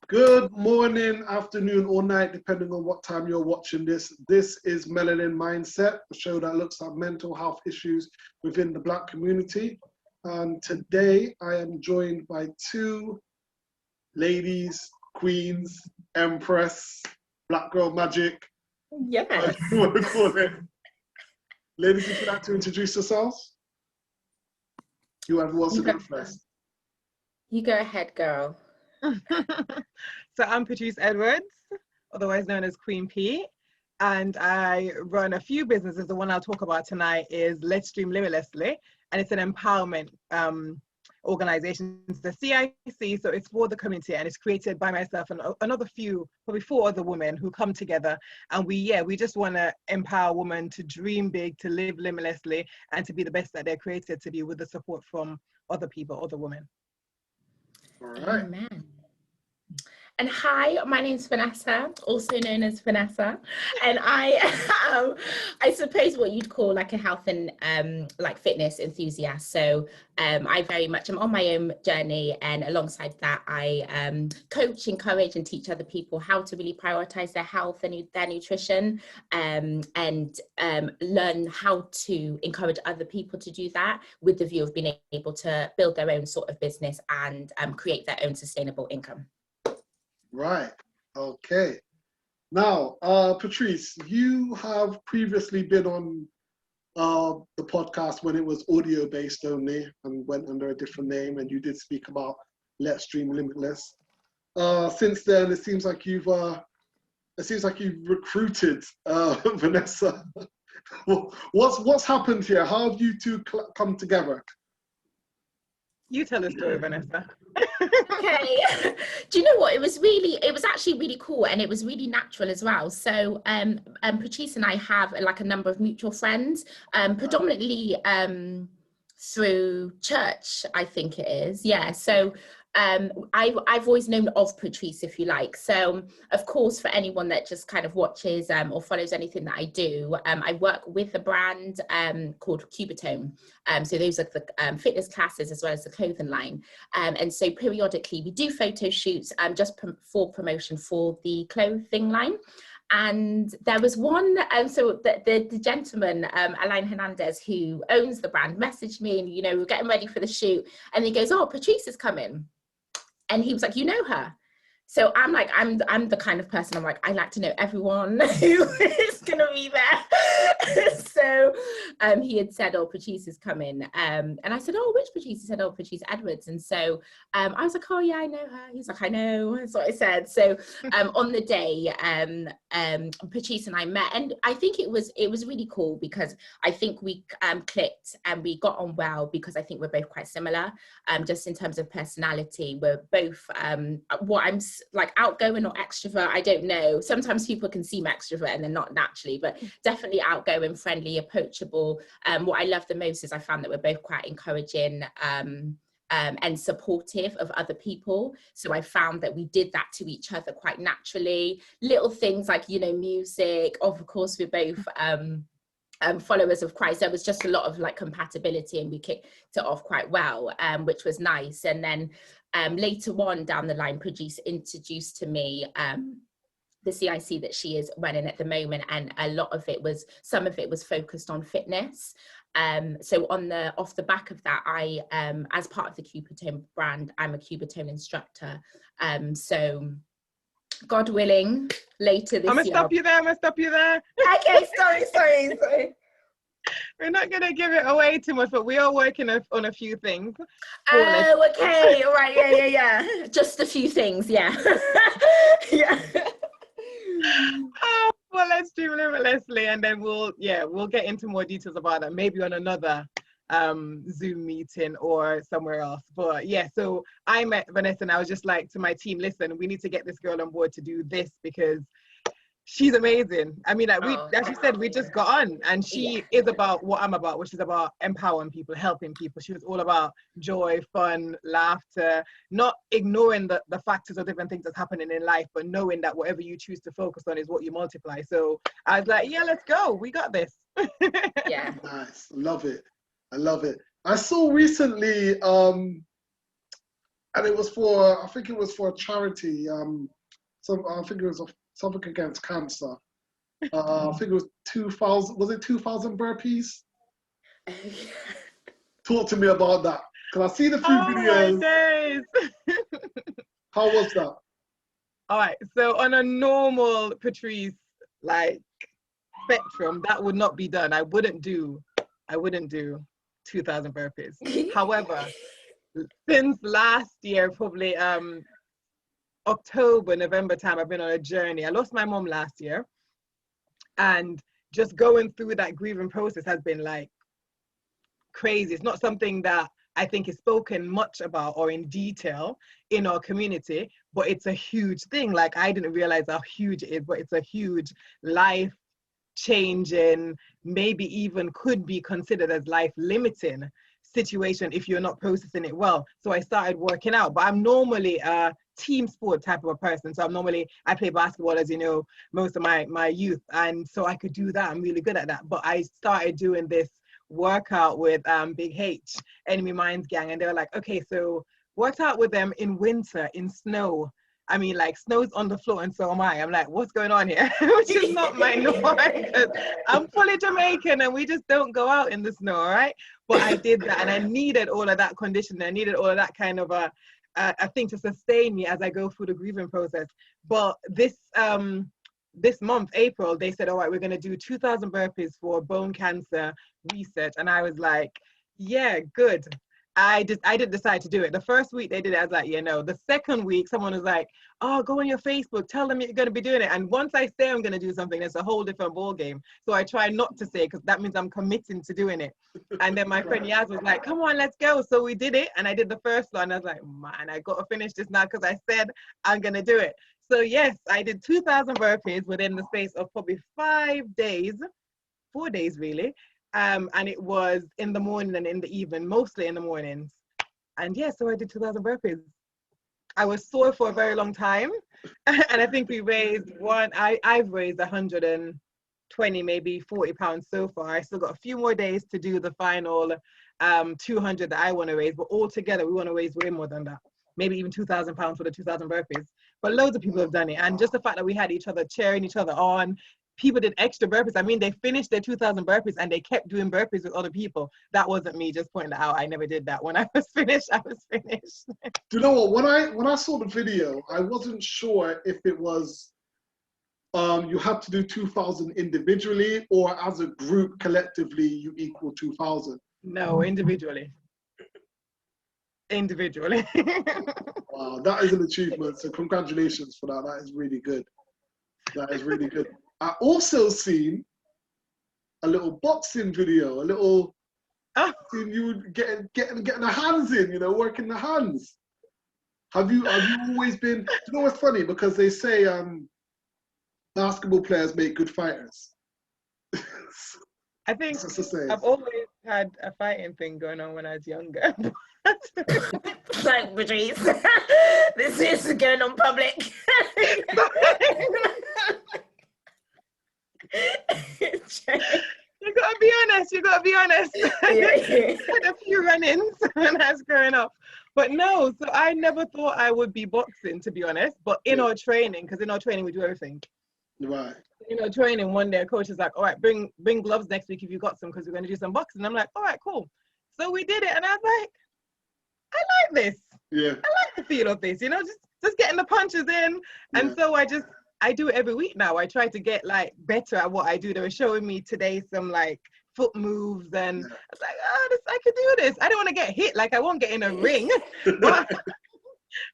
Good morning, afternoon, or night, depending on what time you're watching this. This is Melanin Mindset, a show that looks at mental health issues within the Black community. And today I am joined by two ladies, queens, empress, black girl magic. Yes. What you want to call it. Ladies, if you'd like to introduce yourselves, whoever wants to go first. You go ahead, girl. So I'm Patrice Edwards, otherwise known as Queen P, and I run a few businesses. The one I'll talk about tonight is Let's Dream Limitlessly, and it's an empowerment organization. It's the CIC, so it's for the community, and it's created by myself and another few, probably 4 other women who come together, and we just want to empower women to dream big, to live limitlessly, and to be the best that they're created to be, with the support from other people, other women. All right. Amen. And hi, my name's Vanessa, also known as Vanessa, and I am, I suppose, what you'd call like a health and like fitness enthusiast. So I very much am on my own journey, and alongside that, I coach, encourage, and teach other people how to really prioritize their health and their nutrition, and learn how to encourage other people to do that, with the view of being able to build their own sort of business and create their own sustainable income. Right. Okay. Now, Patrice, you have previously been on the podcast when it was audio based only and went under a different name, and you did speak about Let's Dream Limitless. Since then, it seems like you've recruited Vanessa. What's happened here? How have you two come together? You tell the story, Vanessa. Okay. Do you know what? It was actually really cool, and it was really natural as well. So Patrice and I have like a number of mutual friends, predominantly through church, I think it is. Yeah. So I've always known of Patrice, if you like. So of course, for anyone that just kind of watches or follows anything that I do, I work with a brand called Cubitone. So those are the fitness classes as well as the clothing line. And so periodically we do photo shoots just for promotion for the clothing line. And there was one, so the gentleman, Alain Hernandez, who owns the brand, messaged me, and, you know, we're getting ready for the shoot, and he goes, "Oh, Patrice is coming." And he was like, "You know her?" So I'm like, I'm the kind of person, I'm like, I like to know everyone who is going to be there. So he had said, "Oh, Patrice is coming." And I said, "Oh, which Patrice?" He said, "Oh, Patrice Edwards." And so I was like, "Oh, yeah, I know her." He's like, "I know." That's what I said. So on the day, Patrice and I met. And I think it was really cool, because I think we clicked and we got on well, because I think we're both quite similar, just in terms of personality. We're both, what I'm like, outgoing or extrovert, I don't know. Sometimes people can seem extrovert and they're not naturally, but definitely outgoing, friendly, approachable. What I love the most is I found that we're both quite encouraging and supportive of other people. So I found that we did that to each other quite naturally. Little things like, you know, music. Of course, we're both followers of Christ. There was just a lot of like compatibility, and we kicked it off quite well, which was nice. And then later on down the line, Patrice introduced to me the CIC that she is running at the moment, and some of it was focused on fitness. So off the back of that, I as part of the Cubitone brand, I'm a Cubitone instructor. So God willing, later this year. I'm gonna stop you there. Okay, sorry. We're not gonna give it away too much, but we are working on a few things. Oh, okay, all right, yeah. Just a few things, yeah. Yeah. Well, let's do limitlessly, and then we'll get into more details about that, maybe on another Zoom meeting or somewhere else. But yeah, so I met Vanessa, and I was just like to my team, listen, we need to get this girl on board to do this, because she's amazing. I mean, like as you said, we just got on, and she is about what I'm about, which is about empowering people, helping people. She was all about joy, fun, laughter, not ignoring the factors of different things that's happening in life, but knowing that whatever you choose to focus on is what you multiply. So I was like, yeah, let's go. We got this. Yeah. Nice. I love it. I saw recently, And it was for, I think it was for a charity. I think it was something against cancer. I think it was 2,000. Was it 2,000 burpees? Talk to me about that. Because I seen a few videos. My days. How was that? All right. So on a normal Patrice like spectrum, that would not be done. I wouldn't do 2,000 burpees. However, since last year, probably October, November time, I've been on a journey. I lost my mom last year, and just going through that grieving process has been like crazy. It's not something that I think is spoken much about or in detail in our community, but it's a huge thing. Like, I didn't realize how huge it is, but it's a huge life changing, maybe even could be considered as life limiting situation if you're not processing it well. So I started working out, but I'm normally a team sport type of a person. So I play basketball, as you know, most of my youth. And so I could do that. I'm really good at that. But I started doing this workout with Big H, Enemy Minds Gang. And they were like, okay, so worked out with them in winter, in snow. I mean, like, snow's on the floor and so am I. I'm like, what's going on here? Which is not my norm, because I'm fully Jamaican and we just don't go out in the snow, all right? But I did that, and I needed all of that conditioning. I needed all of that kind of a thing to sustain me as I go through the grieving process. But this month, April, they said, all right, we're going to do 2,000 burpees for bone cancer research. And I was like, yeah, good. I didn't decide to do it. The first week they did it, I was like, yeah, no. The second week, someone was like, oh, go on your Facebook, tell them you're going to be doing it. And once I say I'm going to do something, it's a whole different ball game. So I try not to say, because that means I'm committing to doing it. And then my friend Yaz was like, come on, let's go. So we did it. And I did the first one. I was like, man, I got to finish this now because I said I'm going to do it. So yes, I did 2,000 burpees within the space of probably 4 days really. And it was in the morning and in the evening, mostly in the mornings. And yeah, so I did 2,000 burpees. I was sore for a very long time. And I think we raised I've raised 120, maybe 40 pounds so far. I still got a few more days to do the final 200 that I want to raise. But altogether, we want to raise way more than that. Maybe even 2,000 pounds for the 2,000 burpees. But loads of people have done it. And just the fact that we had each other cheering each other on, people did extra burpees. I mean, they finished their 2,000 burpees and they kept doing burpees with other people. That wasn't me, just pointing that out. I never did that. When I was finished, I was finished. Do you know what? When I saw the video, I wasn't sure if it was you have to do 2,000 individually, or as a group collectively you equal 2,000. No, individually. Individually. Wow, that is an achievement. So congratulations for that. That is really good. That is really good. I also seen a little boxing video, seen you getting the hands in, you know, working the hands. Have you always been, you know what's funny? Because they say basketball players make good fighters. I think I've always had a fighting thing going on when I was younger. Like, Patrice, this is going on public. You gotta be honest. I had a few run-ins when I was growing up. But no, so I never thought I would be boxing, to be honest. But in our training, because in our training we do everything. Right. In our training, one day a coach is like, all right, bring gloves next week if you got some, because we're going to do some boxing. I'm like, all right, cool. So we did it, and I was like, I like this. Yeah. I like the feel of this, you know, just getting the punches in. And so I do it every week now. I try to get like better at what I do. They were showing me today some like foot moves, and I was like, oh, I could do this. I don't want to get hit. Like, I won't get in a ring, but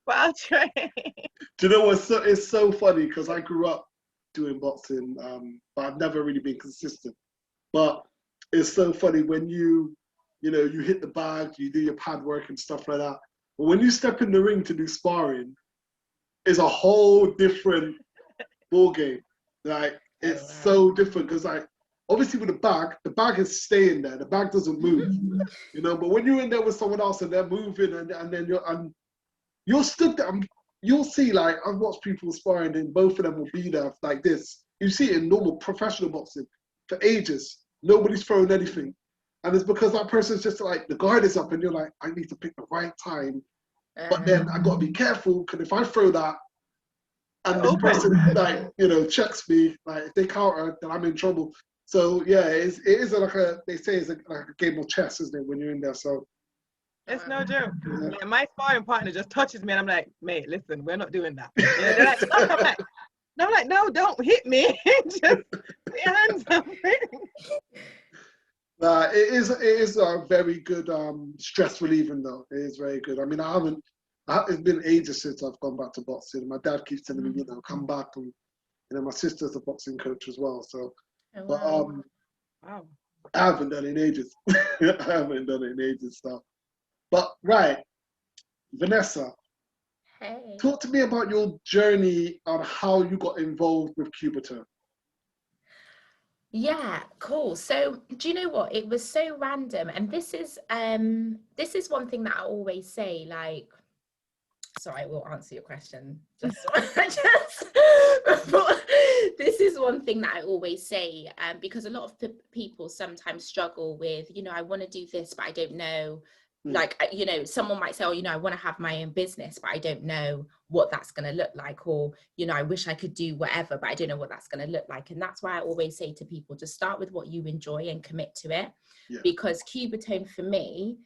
I'll try. Do you know what? It's so funny, because I grew up doing boxing, but I've never really been consistent. But it's so funny when you hit the bag, you do your pad work and stuff like that. But when you step in the ring to do sparring, it's a whole different ball game. Like, it's so different, because like, obviously with the bag is staying there. The bag doesn't move, you know. But when you're in there with someone else and they're moving, and then you're stood there, you'll see, like, I've watched people sparring and both of them will be there like this. You see it in normal professional boxing for ages. Nobody's throwing anything. And it's because that person's just like, the guard is up and you're like, I need to pick the right time But then I got to be careful, because if I throw that and the Open. person, like, you know, checks me, like if they counter, then I'm in trouble. So yeah, it is like they say it's like a game of chess, isn't it, when you're in there? So It's no joke. yeah. Like, my sparring partner just touches me and I'm like, mate, listen, we're not doing that. You know, they're like, stop. I'm like, no, don't hit me. Just put your hands up. It is a very good stress relieving though. It is very good. I mean, it's been ages since I've gone back to boxing. My dad keeps telling me, you know, come back, and you know, my sister's a boxing coach as well. So, Oh, but Wow. I haven't done it in ages. I haven't done it in ages. So, but right, Vanessa, hey. talk to me about your journey on how you got involved with Cubiturn. Yeah, cool. So do you know what? It was so random, and this is one thing that I always say, like, sorry, I will answer your question. This is one thing that I always say, because a lot of people sometimes struggle with, you know, I want to do this, but I don't know. Like, you know, someone might say, oh, you know, I want to have my own business, but I don't know what that's going to look like. Or, you know, I wish I could do whatever, but I don't know what that's going to look like. And that's why I always say to people, just start with what you enjoy and commit to it. Yeah. Because Cubiturn for me,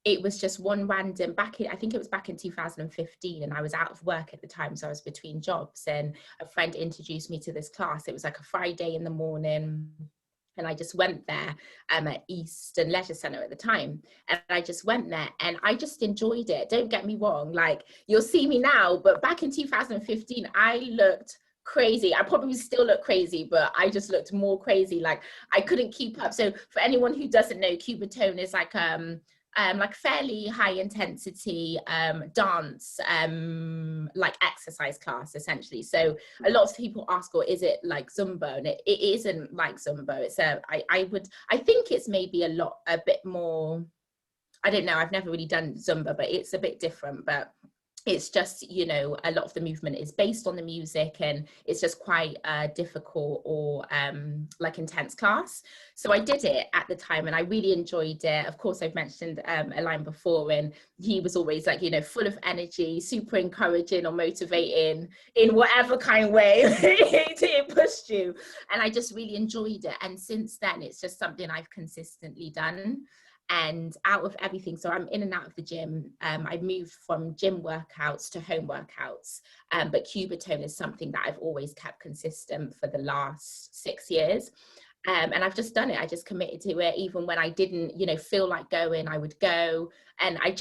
it was just one random I think it was back in 2015, and I was out of work at the time. So I was between jobs, and a friend introduced me to this class. It was like a Friday in the morning. And I just went there at Eastern Leisure Centre at the time. And I just went there and I just enjoyed it. Don't get me wrong. Like, you'll see me now, but back in 2015, I looked crazy. I probably still look crazy, but I just looked more crazy. Like, I couldn't keep up. So for anyone who doesn't know, Cubiturn is like fairly high intensity dance, like exercise class essentially. So a lot of people ask, or is it like Zumba? And it isn't like Zumba. It's I think it's maybe a bit more, I don't know, I've never really done Zumba, but it's a bit different. But it's just, you know, a lot of the movement is based on the music, and it's just quite difficult or like intense class. So I did it at the time and I really enjoyed it. Of course, I've mentioned a line before, and he was always like, you know, full of energy, super encouraging or motivating in whatever kind of way it pushed you. And I just really enjoyed it. And since then, it's just something I've consistently done. And out of everything, so I'm in and out of the gym. I've moved from gym workouts to home workouts, but Cubiturn is something that I've always kept consistent for the last 6 years. And I've just done it. I just committed to it. Even when I didn't, you know, feel like going, I would go. And I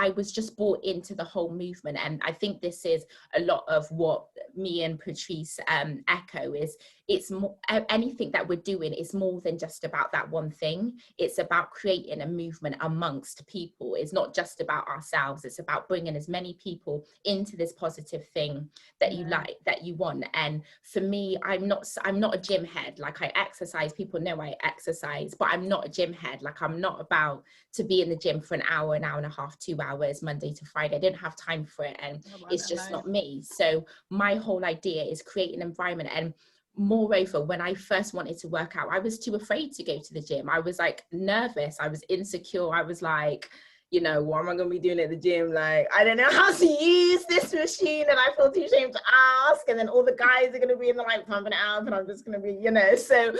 was just brought into the whole movement. And I think this is a lot of what me and Patrice echo is, it's more, anything that we're doing is more than just about that one thing. It's about creating a movement amongst people. It's not just about ourselves. It's about bringing as many people into this positive thing that you like, that you want. And for me, I'm not a gym head. Like, I exercise, people know I exercise, but I'm not a gym head. Like, I'm not about to be in the gym for an hour and a half, 2 hours, Monday to Friday. I don't have time for it, and it's just not me. So my whole idea is create an environment. And moreover, when I first wanted to work out, I was too afraid to go to the gym. I was like nervous. I was insecure. I was like, you know, what am I going to be doing at the gym? Like, I don't know how to use this machine, and I feel too ashamed to ask. And then all the guys are going to be in the like pumping it up, and I'm just going to be, you know. So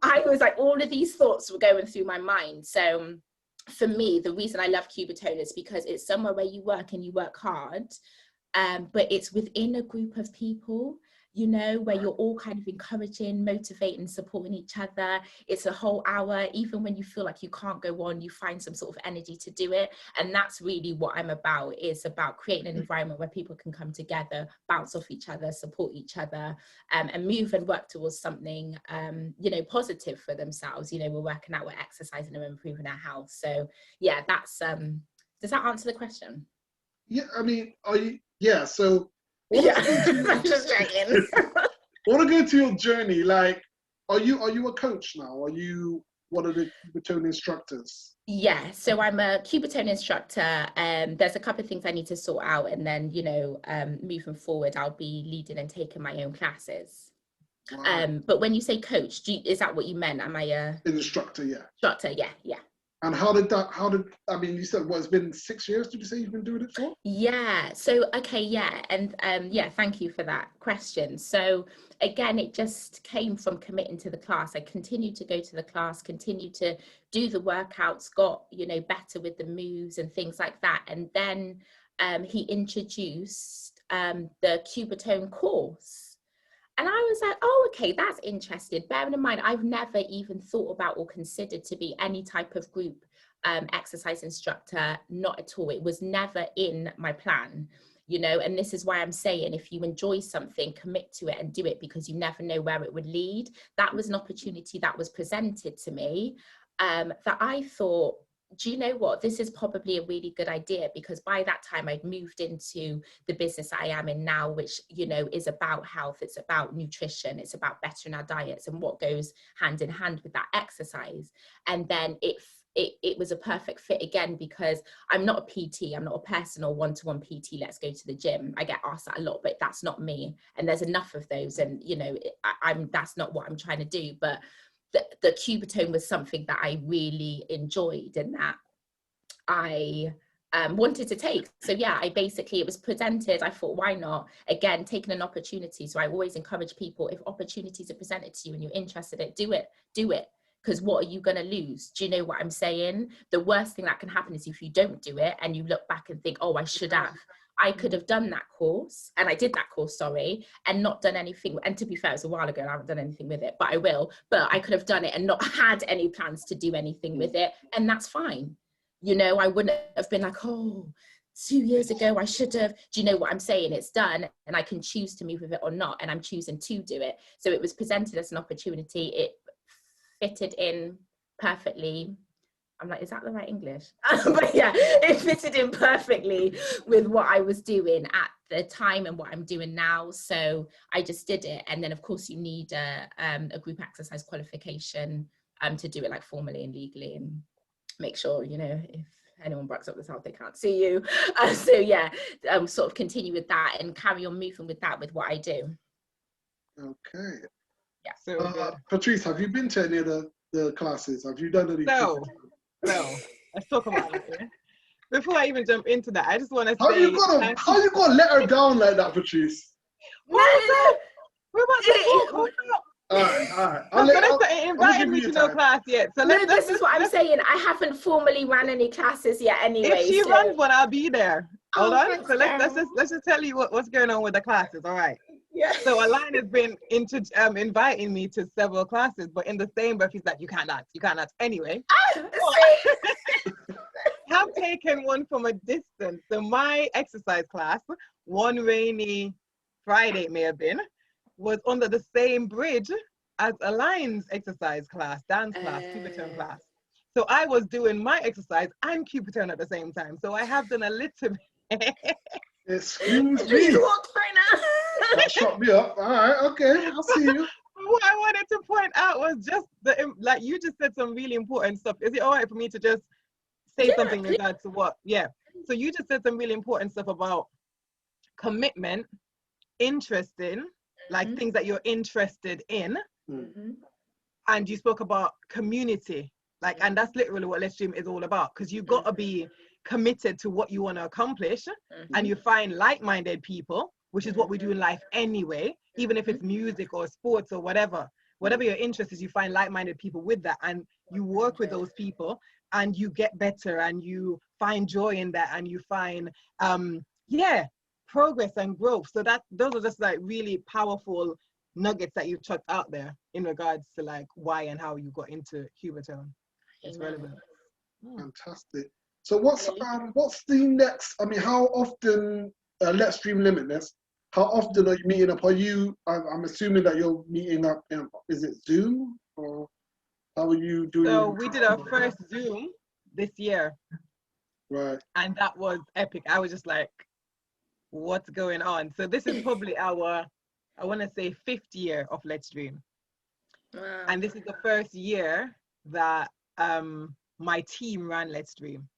I was like, all of these thoughts were going through my mind. So for me, the reason I love Cubiturn is because it's somewhere where you work and you work hard, but it's within a group of people, you know, where you're all kind of encouraging, motivating, supporting each other. It's a whole hour. Even when you feel like you can't go on, you find some sort of energy to do it. And that's really what I'm about, is about creating an environment where people can come together, bounce off each other, support each other, and move and work towards something, you know, positive for themselves. You know, we're working out, we're exercising, and improving our health. So yeah, that's, does that answer the question? Yeah, I mean, so yeah, I'm just checking. I want to go to your journey. Like, are you a coach now? Are you one of the Cubiturn instructors? Yeah, so I'm a Cubiturn instructor. There's a couple of things I need to sort out, and then, you know, moving forward, I'll be leading and taking my own classes. Wow. But when you say coach, is that what you meant? Am I a instructor? Yeah. Instructor, yeah. And I mean, you said, it's been 6 years, did you say you've been doing it for? Yeah, so, okay, yeah, and yeah, thank you for that question. So again, it just came from committing to the class. I continued to go to the class, continued to do the workouts, got, better with the moves and things like that. And then he introduced the Cubitone course. And I was like, oh, okay, that's interesting. Bearing in mind, I've never even thought about or considered to be any type of group exercise instructor, not at all. It was never in my plan, and this is why I'm saying, if you enjoy something, commit to it and do it, because you never know where it would lead. That was an opportunity that was presented to me that I thought, do you know what, this is probably a really good idea, because by that time I'd moved into the business I am in now, which, is about health, it's about nutrition, it's about bettering our diets and what goes hand in hand with that exercise. And then it was a perfect fit again, because I'm not a PT, I'm not a personal one-to-one PT, let's go to the gym. I get asked that a lot, but that's not me. And there's enough of those. And, that's not what I'm trying to do. But the Cubitone was something that I really enjoyed and that I wanted to take. So yeah, it was presented. I thought, why not? Again, taking an opportunity. So I always encourage people, if opportunities are presented to you and you're interested in it, do it. Because what are you going to lose? Do you know what I'm saying? The worst thing that can happen is if you don't do it and you look back and think, oh, I should have. I could have done that course, and I did that course, and not done anything. And to be fair, it was a while ago and I haven't done anything with it, but I will. But I could have done it and not had any plans to do anything with it. And that's fine. I wouldn't have been like, oh, 2 years ago, I should have. Do you know what I'm saying? It's done, and I can choose to move with it or not. And I'm choosing to do it. So it was presented as an opportunity. It fitted in perfectly. I'm like, is that the right English? But yeah, it fitted in perfectly with what I was doing at the time and what I'm doing now. So I just did it. And then of course you need a group exercise qualification to do it like formally and legally, and make sure, if anyone breaks up this house, they can't see you. So yeah, sort of continue with that and carry on moving with that with what I do. Okay. Yeah. So good. Patrice, have you been to any of the classes? Have you done any? No, let's talk about that. Yeah? Before I even jump into that, I just want to say... How you gonna let her down like that, Patrice? What was that? We're about to talk. All right. Vanessa invited me to no class yet. So this is what I'm saying. I haven't formally ran any classes yet anyway. If she runs one, I'll be there. Hold on. So let's just tell you what's going on with the classes, all right? Yeah. So Align has been inviting me to several classes, but in the same breath, he's like, you can't. Anyway, I've taken one from a distance. So my exercise class, one rainy Friday it may have been, was under the same bridge as Align's exercise class, dance class, Cubitone class. So I was doing my exercise and Cubitone at the same time. So I have done a little bit. Excuse me. That shut me up. All right, okay, I'll see you. What I wanted to point out was just like you just said some really important stuff. Is it all right for me to just say something in regards to what? Yeah. So you just said some really important stuff about commitment, interest in, like things that you're interested in. And you spoke about community, and that's literally what Let's Dream is all about, because you've got to be committed to what you want to accomplish, and you find like-minded people, which is what we do in life anyway, even if it's music or sports or whatever your interest is, you find like-minded people with that, and you work with those people and you get better and you find joy in that, and you find progress and growth. So those are just like really powerful nuggets that you've chucked out there in regards to like why and how you got into Cubitone. It's relevant. Fantastic. So what's the next? I mean, how often? Let's Dream Limitless. How often are you meeting up? I'm assuming that you're meeting up. Is it Zoom, or how are you doing? So we did our first Zoom this year, right? And that was epic. I was just like, what's going on? So this is probably our, I want to say, 5th year of Let's Dream. Wow. And this is the first year that my team ran Let's Dream.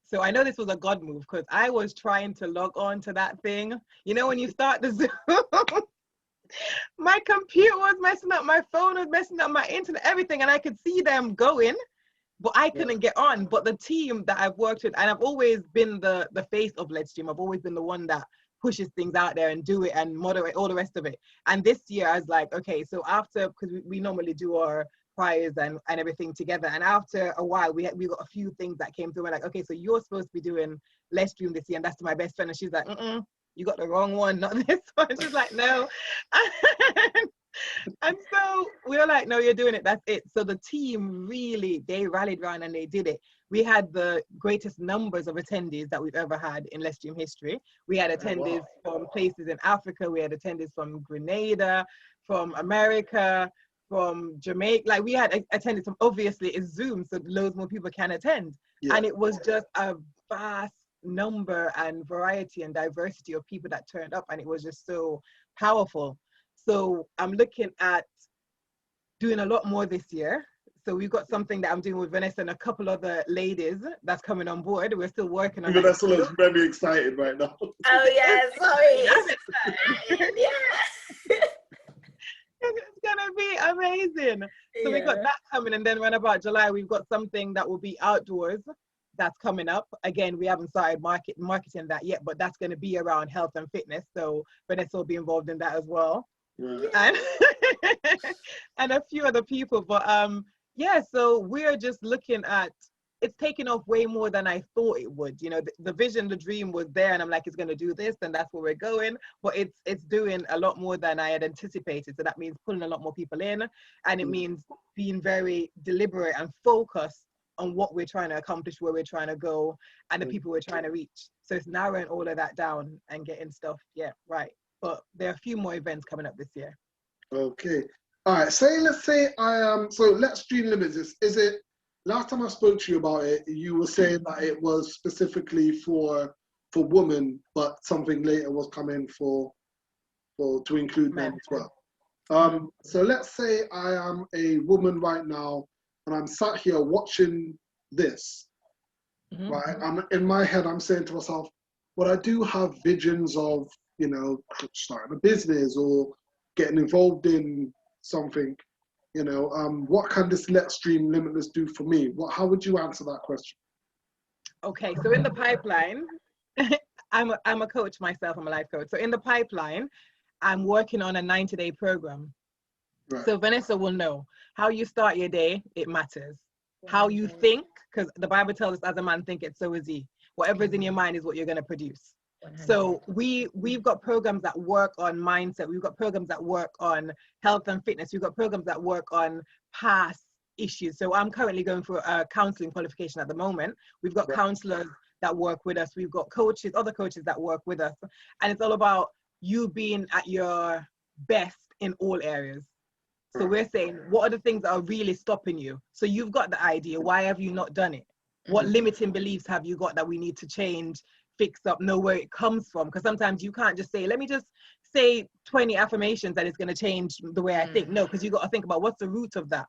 So I know this was a God move, because I was trying to log on to that thing. You know, when you start the Zoom, my computer was messing up, my phone was messing up, my internet, everything. And I could see them going. but I couldn't get on. But the team that I've worked with, and I've always been the face of Let's Stream. I've always been the one that pushes things out there and do it and moderate all the rest of it. And this year I was like, okay, so after, because we normally do our priors and everything together, and after a while we got a few things that came through. We're like, okay, so you're supposed to be doing Let's Stream this year, and that's my best friend, and she's like, you got the wrong one, not this one. She's like, no. And so we were like, no, you're doing it, that's it. So the team really, they rallied around and they did it. We had the greatest numbers of attendees that we've ever had in Let's Stream history. We had attendees from places in Africa, we had attendees from Grenada, from America, from Jamaica. Like, we had attendees from, obviously it's Zoom, so loads more people can attend. Yeah. And it was just a vast number and variety and diversity of people that turned up, and it was just so powerful. So I'm looking at doing a lot more this year. So we've got something that I'm doing with Vanessa and a couple other ladies that's coming on board. We're still working on it. Vanessa looks very excited right now. Oh yeah, sorry. Yeah. It's gonna be amazing. So we got that coming, and then around about July, we've got something that will be outdoors that's coming up. Again, we haven't started marketing that yet, but that's going to be around health and fitness. So Vanessa will be involved in that as well. Yeah. And a few other people. But yeah, so we're just looking at, it's taken off way more than I thought it would. You know, the vision, the dream was there, and I'm like, it's going to do this, and that's where we're going. But it's doing a lot more than I had anticipated. So that means pulling a lot more people in, and it means being very deliberate and focused on what we're trying to accomplish, where we're trying to go, and the people we're trying to reach. So it's narrowing all of that down and getting stuff, right. But there are a few more events coming up this year. Okay. All right. Let's say I am, so Let's Stream Limitless. Is it, last time I spoke to you about it, you were saying that it was specifically for women, but something later was coming to include men as well. So let's say I am a woman right now, and I'm sat here watching this, right? I'm in my head, I'm saying to myself, well, I do have visions of, you know, starting a business or getting involved in something, you know, what can this Let's Stream Limitless do for me? How would you answer that question? Okay, so in the pipeline, I'm a coach myself, I'm a life coach. So in the pipeline, I'm working on a 90-day program. Right. So Vanessa will know how you start your day, it matters. How you think, because the Bible tells us, as a man thinketh, so is he. Whatever is in your mind is what you're going to produce. So we've got programs that work on mindset. We've got programs that work on health and fitness. We've got programs that work on past issues. So I'm currently going for a counseling qualification at the moment. We've got counselors that work with us. We've got coaches, other coaches that work with us. And it's all about you being at your best in all areas. So we're saying, what are the things that are really stopping you? So you've got the idea. Why have you not done it? What limiting beliefs have you got that we need to change, fix up, know where it comes from? Because sometimes you can't just say, let me just say 20 affirmations and it's going to change the way I think. No, because you got to think about what's the root of that.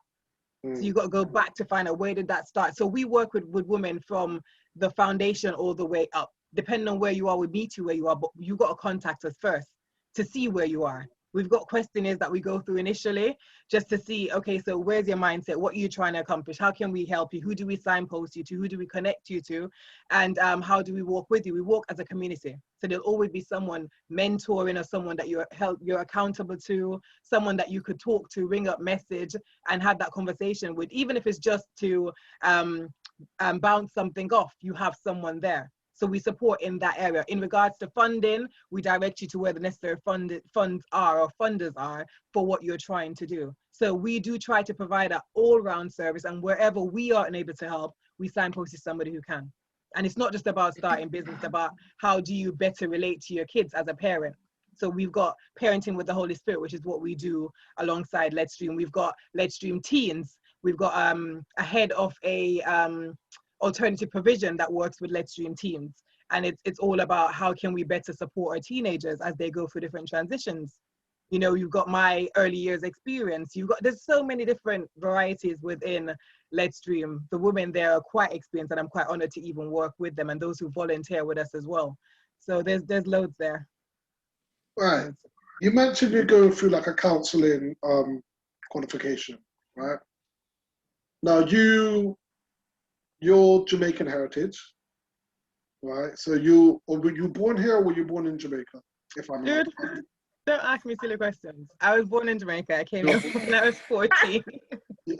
So you got to go back to find out, where did that start? So we work with women from the foundation all the way up. Depending on where you are, we meet you where you are, but you got to contact us first to see where you are. We've got questionnaires that we go through initially just to see, okay, so where's your mindset? What are you trying to accomplish? How can we help you? Who do we signpost you to? Who do we connect you to? And how do we walk with you? We walk as a community. So there'll always be someone mentoring or someone that you're accountable to, someone that you could talk to, ring up, message, and have that conversation with. Even if it's just to bounce something off, you have someone there. So we support in that area. In regards to funding, we direct you to where the necessary funds are or funders are for what you're trying to do. So we do try to provide an all-round service, and wherever we are unable to help, we signpost to somebody who can. And it's not just about starting business, it's about how do you better relate to your kids as a parent. So we've got Parenting with the Holy Spirit, which is what we do alongside Let's Stream. We've got Let's Stream Teens. We've got a head of a alternative provision that works with Let's Stream teams, and it's all about how can we better support our teenagers as they go through different transitions. You know, you've got my early years experience, there's so many different varieties within Let's Stream. The women there are quite experienced, and I'm quite honored to even work with them, and those who volunteer with us as well. So there's loads there. Right. You mentioned you're going through like a counselling qualification, right? Now you're Jamaican heritage, right? So were you born here or were you born in Jamaica? If I'm Dude, don't ask me silly questions. I was born in Jamaica. I came here when I was 14.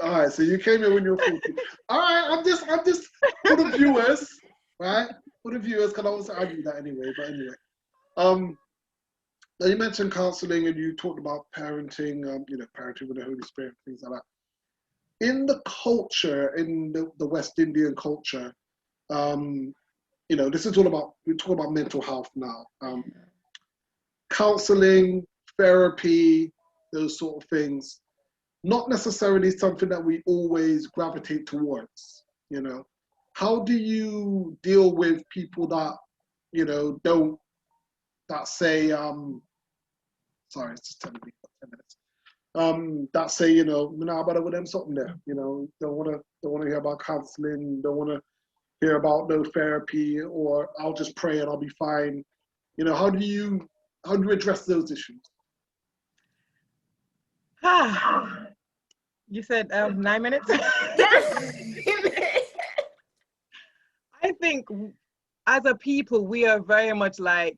All right, so you came here when you were 14. All right, I'm just for the viewers, right? For the viewers, because I was arguing that anyway. But anyway, now you mentioned counselling and you talked about parenting, parenting with the Holy Spirit, things like that. In the culture, in the West Indian culture, this is all about, we're talking about mental health now. Counseling, therapy, those sort of things, not necessarily something that we always gravitate towards, How do you deal with people that, that say, sorry, it's just 10 minutes. That say, nah, but with them something there, don't want to hear about counseling, don't want to hear about no therapy, or I'll just pray and I'll be fine. How do you address those issues? You said 9 minutes? I think as a people, we are very much like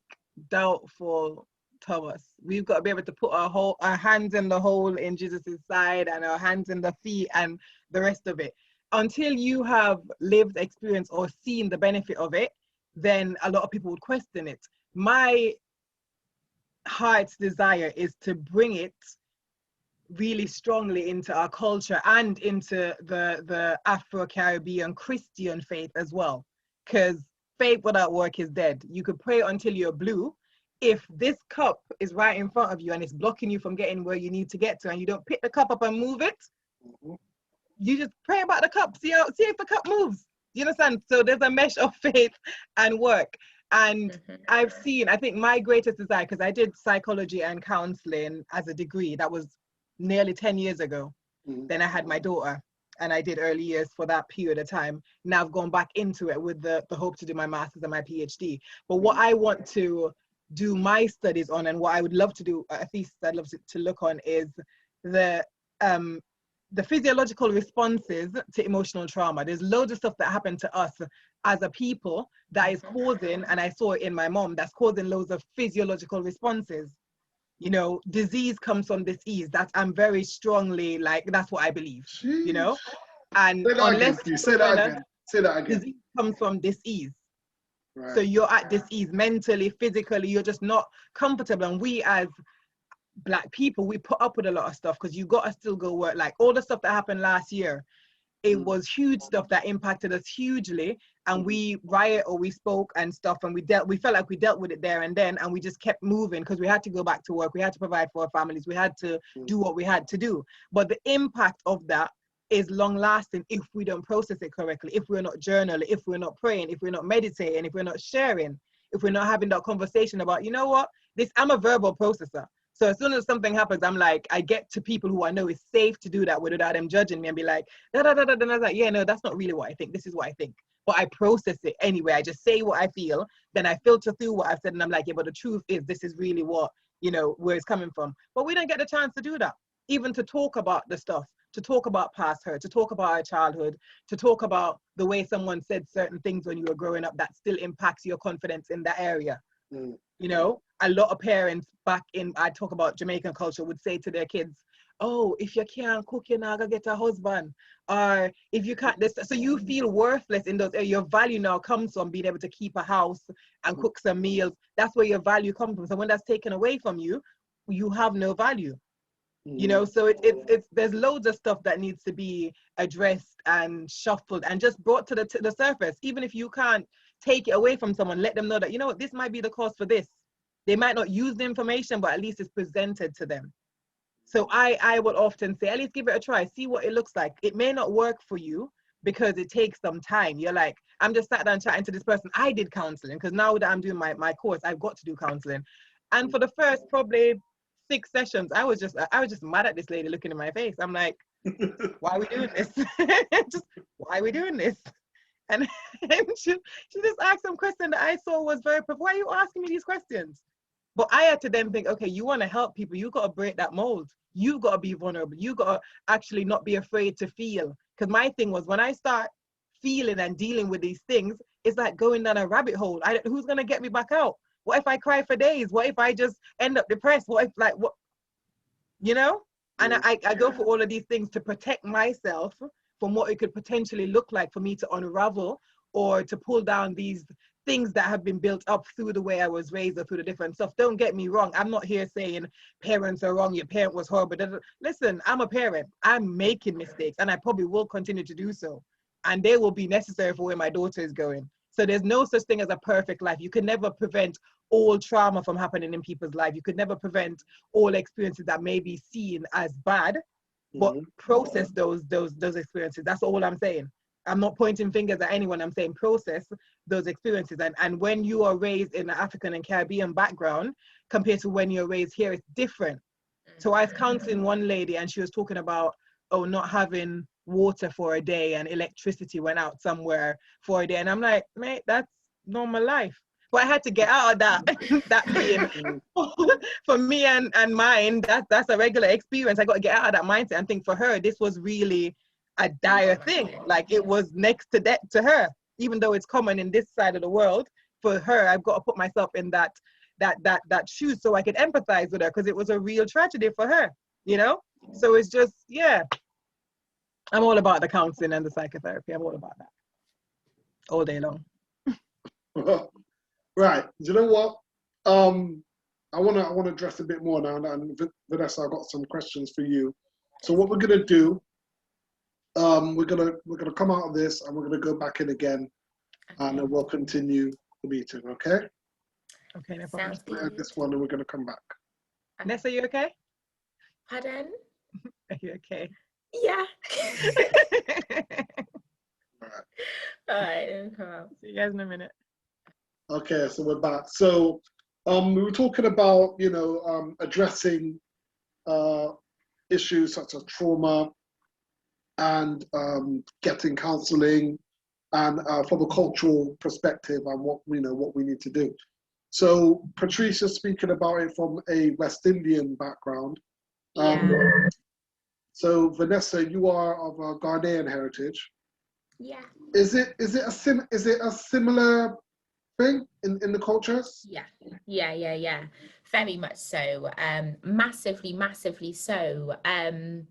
doubtful Thomas. We've got to be able to put our hands in the hole in Jesus' side and our hands in the feet and the rest of it. Until you have lived experience or seen the benefit of it, then a lot of people would question it. My heart's desire is to bring it really strongly into our culture and into the Afro-Caribbean Christian faith as well. Because faith without work is dead. You could pray until you're blue. If this cup is right in front of you and it's blocking you from getting where you need to get to, and you don't pick the cup up and move it, you just pray about the cup, see if the cup moves. You understand? So there's a mesh of faith and work. And I think my greatest desire, because I did psychology and counseling as a degree, that was nearly 10 years ago. Then I had my daughter and I did early years for that period of time. Now I've gone back into it with the hope to do my master's and my PhD. But what I want to do my studies on, and what I would love to do, a thesis I'd love to look on, is the physiological responses to emotional trauma. There's loads of stuff that happened to us as a people that is causing, and I saw it in my mom, that's causing loads of physiological responses. Disease comes from disease. That I'm very strongly that's what I believe. Jeez. And say that again. Disease comes from disease. Right. So you're at disease mentally, physically, you're just not comfortable. And we as Black people, we put up with a lot of stuff because you got to still go work. Like all the stuff that happened last year, it was huge stuff that impacted us hugely, and we riot or we spoke and stuff, and we felt like we dealt with it there and then, and we just kept moving because we had to go back to work, we had to provide for our families, we had to do what we had to do. But the impact of that is long lasting if we don't process it correctly, if we're not journaling, if we're not praying, if we're not meditating, if we're not sharing, if we're not having that conversation about, I'm a verbal processor. So as soon as something happens, I'm like, I get to people who I know is safe to do that without them judging me and be like, da da da da da. And I was like, yeah, no, that's not really what I think. This is what I think. But I process it anyway. I just say what I feel. Then I filter through what I've said. And I'm like, yeah, but the truth is, this is really what, where it's coming from. But we don't get the chance to do that. Even to talk about the stuff, to talk about past hurt, to talk about our childhood, to talk about the way someone said certain things when you were growing up that still impacts your confidence in that area. A lot of parents I talk about Jamaican culture, would say to their kids, oh, if you can't cook, you're not gonna get a husband. Or if you can't, so you feel worthless in those areas. Your value now comes from being able to keep a house and cook some meals. That's where your value comes from. So when that's taken away from you, you have no value. So it's there's loads of stuff that needs to be addressed and shuffled and just brought to the surface. Even if you can't take it away from someone, let them know that, this might be the cause for this. They might not use the information, but at least it's presented to them. So I would often say, at least give it a try, see what it looks like. It may not work for you because it takes some time. You're like, I'm just sat down chatting to this person. I did counseling because now that I'm doing my course, I've got to do counseling. And for the first probably 6 sessions, I was just mad at this lady looking in my face. I'm like, why are we doing this? Why are we doing this? And she just asked some question that I saw was very, why are you asking me these questions? But I had to then think, okay, you want to help people, you got to break that mold. You got to be vulnerable. You got to actually not be afraid to feel. Because my thing was, when I start feeling and dealing with these things, it's like going down a rabbit hole. Who's going to get me back out? What if I cry for days? What if I just end up depressed? What if, like, what, you know? And I go for all of these things to protect myself from what it could potentially look like for me to unravel or to pull down these things that have been built up through the way I was raised or through the different stuff. Don't get me wrong. I'm not here saying parents are wrong, your parent was horrible. Listen, I'm a parent. I'm making mistakes and I probably will continue to do so. And they will be necessary for where my daughter is going. So there's no such thing as a perfect life. You can never prevent all trauma from happening in people's life. You could never prevent all experiences that may be seen as bad, but process those experiences. That's all I'm saying. I'm not pointing fingers at anyone. I'm saying process those experiences. And when you are raised in an African and Caribbean background compared to when you're raised here, it's different. So I was counseling one lady and she was talking about, not having water for a day and electricity went out somewhere for a day. And I'm like, mate, that's normal life. But I had to get out of that, that being, for me and mine, that's a regular experience. I got to get out of that mindset and think for her, this was really a dire thing. Like it was next to death to her, even though it's common in this side of the world. For her, I've got to put myself in that shoes so I could empathize with her because it was a real tragedy for her, you know? So it's just, yeah. I'm all about the counseling and the psychotherapy. I'm all about that all day long. Right. Do you know what? I want to address a bit more now. And Vanessa, I've got some questions for you. So what we're gonna do, we're gonna come out of this and we're gonna go back in again, and then we'll continue the meeting. Okay? Okay, no problem. We have this one, and we're gonna come back. Vanessa, you okay? Pardon? Are you okay? Yeah. All right. See you guys in a minute. Okay, so we're back. So we were talking about, addressing issues such as trauma and getting counselling and from a cultural perspective and what we need to do. So Patrice is speaking about it from a West Indian background. So Vanessa, you are of a Ghanaian heritage. Yeah. Is it a similar thing in the cultures? Yeah. Very much so. Massively so. And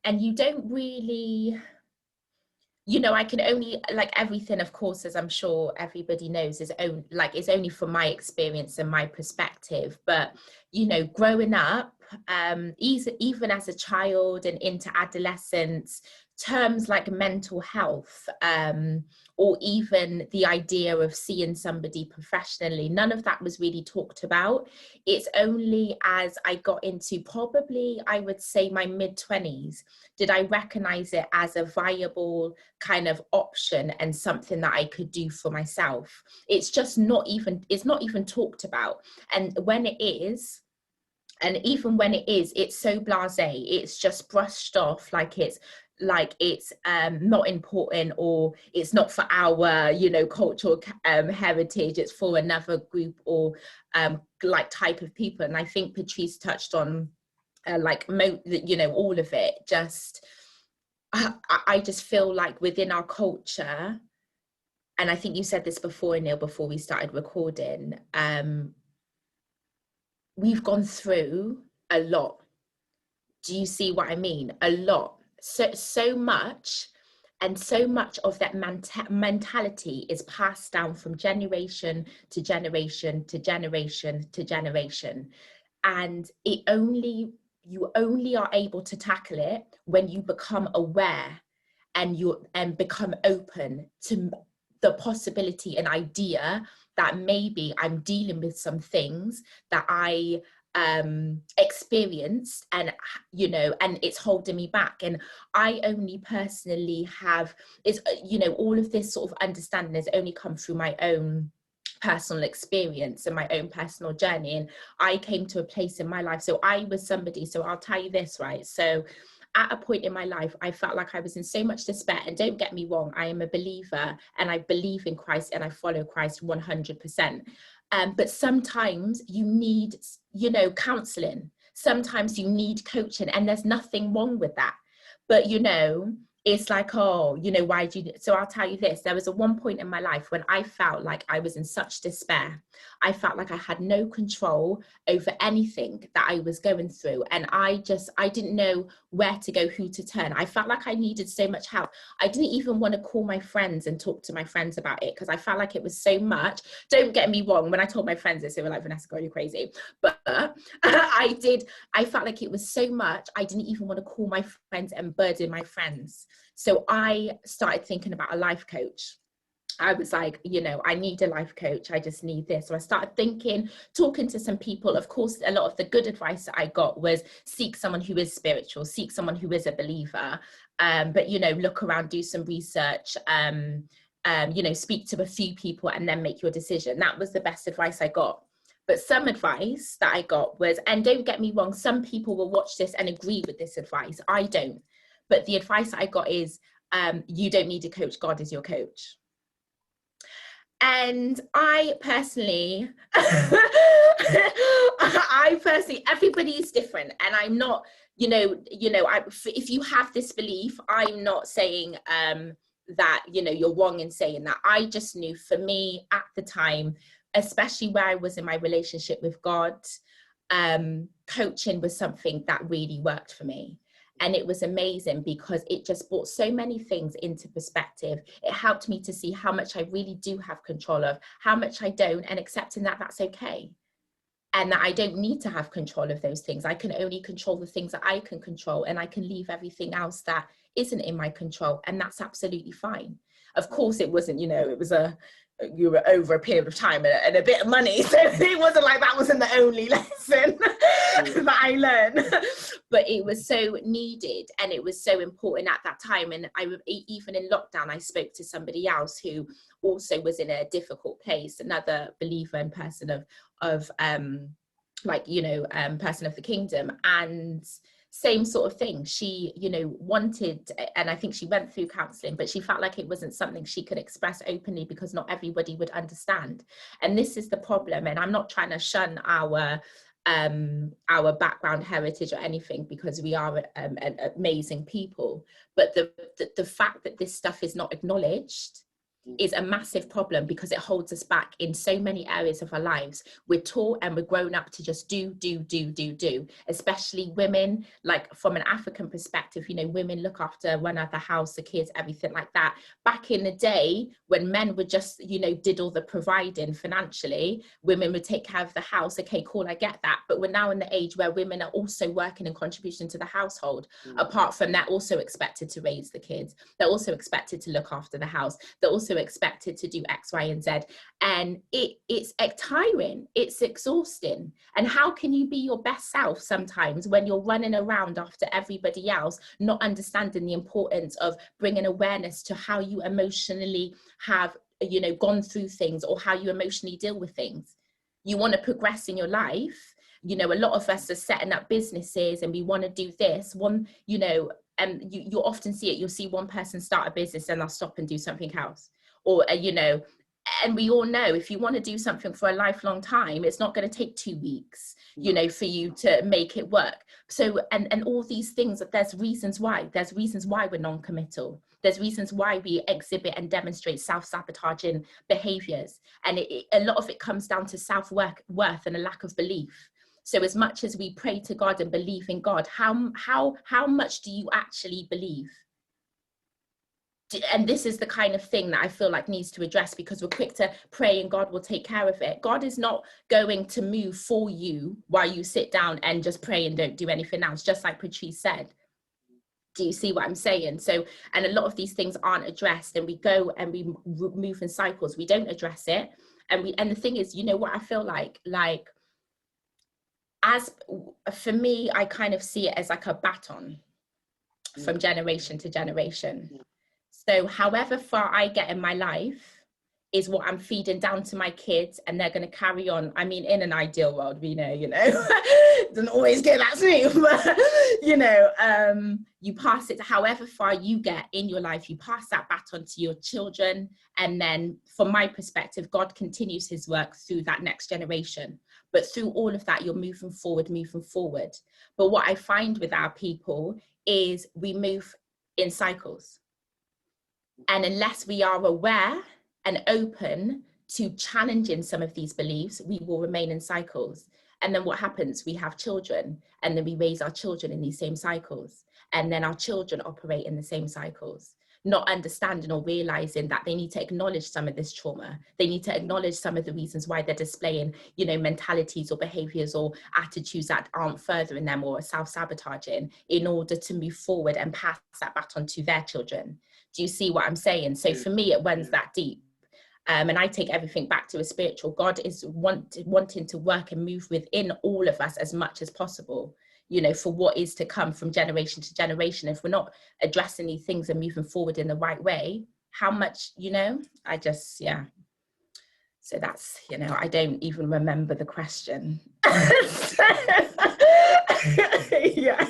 you don't really, I can only, like everything, of course, as I'm sure everybody knows, is only from my experience and my perspective. But, growing up, even as a child and into adolescence, terms like mental health, or even the idea of seeing somebody professionally, none of that was really talked about. It's only as I got into probably, I would say, my mid-20s, did I recognize it as a viable kind of option and something that I could do for myself. It's not even talked about. And when it is, and even when it is, it's so blasé. It's just brushed off like it's not important, or it's not for our cultural heritage. It's for another group or type of people. And I think Patrice touched on all of it. Just I just feel like within our culture, and I think you said this before, Neil, before we started recording, we've gone through a lot. Do you see what I mean? A lot. So much, and so much of that mentality is passed down from generation to generation to generation to generation. And you only are able to tackle it when you become aware and become open to the possibility and idea that maybe I'm dealing with some things that I experienced and it's holding me back. And I only personally have all of this sort of understanding has only come through my own personal experience and my own personal journey. And I came to a place in my life, so I was somebody, so I'll tell you this, right? So at a point in my life, I felt like I was in so much despair. And don't get me wrong, I am a believer and I believe in Christ and I follow Christ 100%. But sometimes you need, counseling. Sometimes you need coaching, and there's nothing wrong with that. But, it's like, oh, you know, why do you, so I'll tell you this, there was one point in my life when I felt like I was in such despair. I felt like I had no control over anything that I was going through. And I didn't know where to go, who to turn. I felt like I needed so much help. I didn't even want to call my friends and talk to my friends about it, because I felt like it was so much. Don't get me wrong, when I told my friends this, they were like, Vanessa, girl, you're crazy. But I felt like it was so much, I didn't even want to call my friends and burden my friends. So I started thinking about a life coach. I was like, you know, I need a life coach. I just need this. So I started thinking, talking to some people. Of course, a lot of the good advice that I got was seek someone who is spiritual, seek someone who is a believer. But, you know, look around, do some research, you know, speak to a few people and then make your decision. That was the best advice I got. But some advice that I got was, and don't get me wrong, some people will watch this and agree with this advice. I don't. But the advice that I got is, you don't need a coach. God is your coach. And I personally, everybody's different. And I'm not, if you have this belief, I'm not saying that, you know, you're wrong in saying that. I just knew, for me at the time, especially where I was in my relationship with God, coaching was something that really worked for me. And it was amazing because it just brought so many things into perspective. It helped me to see how much I really do have control of, how much I don't, and accepting that that's okay. And that I don't need to have control of those things. I can only control the things that I can control, and I can leave everything else that isn't in my control. And that's absolutely fine. Of course, it wasn't, you know, it was you were over a period of time and a bit of money. So it wasn't like that wasn't the only lesson that I learned, but it was so needed and it was so important at that time. And even in lockdown, I spoke to somebody else who also was in a difficult place, another believer and person of person of the kingdom, and same sort of thing. She, you know, wanted, and I think she went through counselling, but she felt like it wasn't something she could express openly because not everybody would understand. And this is the problem. And I'm not trying to shun our background, heritage, or anything, because we are amazing people. But the fact that this stuff is not acknowledged is a massive problem, because it holds us back in so many areas of our lives. We're taught and we're grown up to just do, especially women. Like from an African perspective, you know, women look after one of the house, the kids, everything like that. Back in the day when men would just, you know, did all the providing financially, women would take care of the house. Okay, cool, I get that. But we're now in the age where women are also working and contributing to the household. Apart from that, also expected to raise the kids. They're also expected to look after the house. They're also expected to do X, Y, and Z. And it's tiring, it's exhausting. And how can you be your best self sometimes when you're running around after everybody else, not understanding the importance of bringing awareness to how you emotionally have, you know, gone through things, or how you emotionally deal with things. You want to progress in your life. You know, a lot of us are setting up businesses and we want to do this one, you know, and you often see it. You'll see one person start a business and they'll stop and do something else. Or, you know, and we all know if you want to do something for a lifelong time, it's not going to take 2 weeks, you know, for you to make it work. So, and all these things, there's reasons why. There's reasons why we're non-committal. There's reasons why we exhibit and demonstrate self-sabotaging behaviors. And a lot of it comes down to self-worth and a lack of belief. So as much as we pray to God and believe in God, how much do you actually believe? And this is the kind of thing that I feel like needs to address, because we're quick to pray and God will take care of it. God is not going to move for you while you sit down and just pray and don't do anything else, just like Patrice said. Do you see what I'm saying? So, and a lot of these things aren't addressed, and we go and we move in cycles. We don't address it. And the thing is, you know what I feel like as for me, I kind of see it as like a baton from generation to generation. So however far I get in my life is what I'm feeding down to my kids, and they're going to carry on. I mean, in an ideal world, we know, you know, doesn't always get that smooth, but, you know, you pass it to however far you get in your life, you pass that baton to your children. And then from my perspective, God continues his work through that next generation. But through all of that, you're moving forward. But what I find with our people is we move in cycles. And unless we are aware and open to challenging some of these beliefs, we will remain in cycles. And then what happens? We have children, and then we raise our children in these same cycles. And then our children operate in the same cycles, not understanding or realizing that they need to acknowledge some of this trauma. They need to acknowledge some of the reasons why they're displaying, you know, mentalities or behaviors or attitudes that aren't furthering them or self-sabotaging, in order to move forward and pass that baton to their children. Do you see what I'm saying? So for me, it runs that deep. And I take everything back to a spiritual. God is wanting to work and move within all of us as much as possible, you know, for what is to come from generation to generation. If we're not addressing these things and moving forward in the right way, how much, you know, I just, yeah. So that's, you know, I don't even remember the question. Yeah.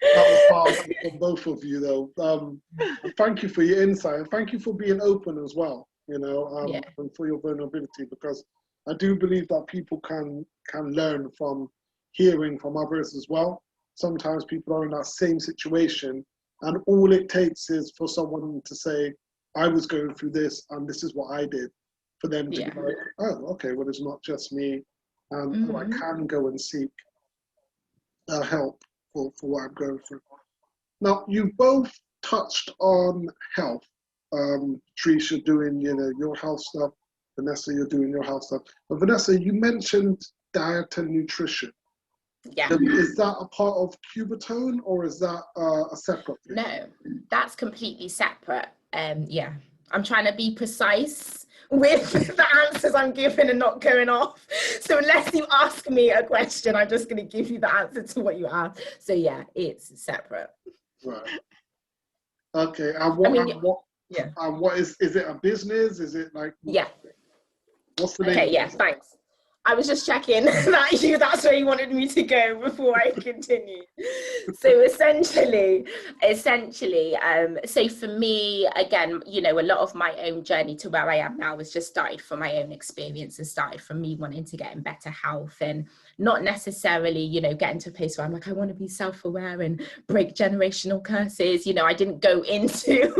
That was powerful for both of you, though. And thank you for your insight, and thank you for being open as well, you know, and for your vulnerability, because I do believe that people can learn from hearing from others as well. Sometimes people are in that same situation, and all it takes is for someone to say, I was going through this, and this is what I did, for them to be like, oh, okay, well, it's not just me, and I can go and seek help for what I'm going through. Now, you both touched on health. Patrice, you're doing, you know, your health stuff. Vanessa, you're doing your health stuff. But Vanessa, you mentioned diet and nutrition. Yeah. Is that a part of Cubatone, or is that a separate thing? No, that's completely separate. Yeah, I'm trying to be precise with the answers I'm giving and not going off. So unless you ask me a question, I'm just going to give you the answer to what you asked. So yeah, it's separate. Right. Okay. And what? Yeah. And what is it? A business? Is it like? Yeah. What's the name? Okay. Yeah. Thanks. I was just checking that's where you wanted me to go before I continue. So essentially, so for me, again, you know, a lot of my own journey to where I am now was just started from my own experience and started from me wanting to get in better health, and not necessarily, you know, getting to a place where I'm like, I want to be self-aware and break generational curses. You know, I didn't go into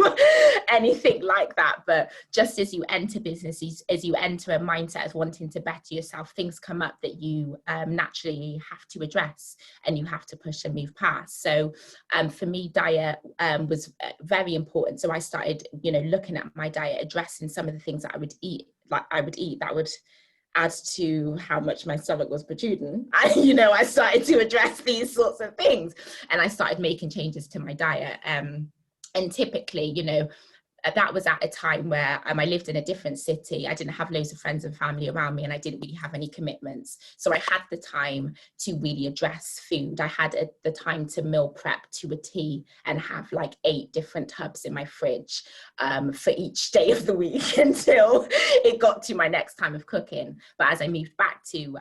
anything like that. But just as you enter business, as you enter a mindset of wanting to better yourself, things come up that you naturally have to address and you have to push and move past. So for me, diet was very important. So I started, you know, looking at my diet, addressing some of the things that I would eat that would add to how much my stomach was protruding. I started to address these sorts of things, and I started making changes to my diet. And typically, you know, that was at a time where I lived in a different city. I didn't have loads of friends and family around me, and I didn't really have any commitments. So I had the time to really address food. I had the time to meal prep to a T and have like 8 different tubs in my fridge for each day of the week until it got to my next time of cooking. But as I moved back to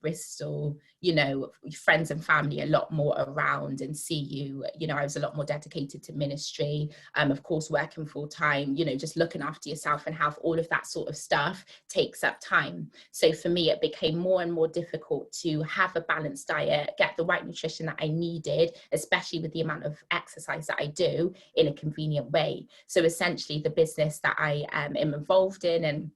Bristol, you know, friends and family a lot more around, and you know, I was a lot more dedicated to ministry, of course, working full time, you know, just looking after yourself and health, all of that sort of stuff takes up time. So for me, it became more and more difficult to have a balanced diet, get the right nutrition that I needed, especially with the amount of exercise that I do, in a convenient way. So essentially the business that I am involved in and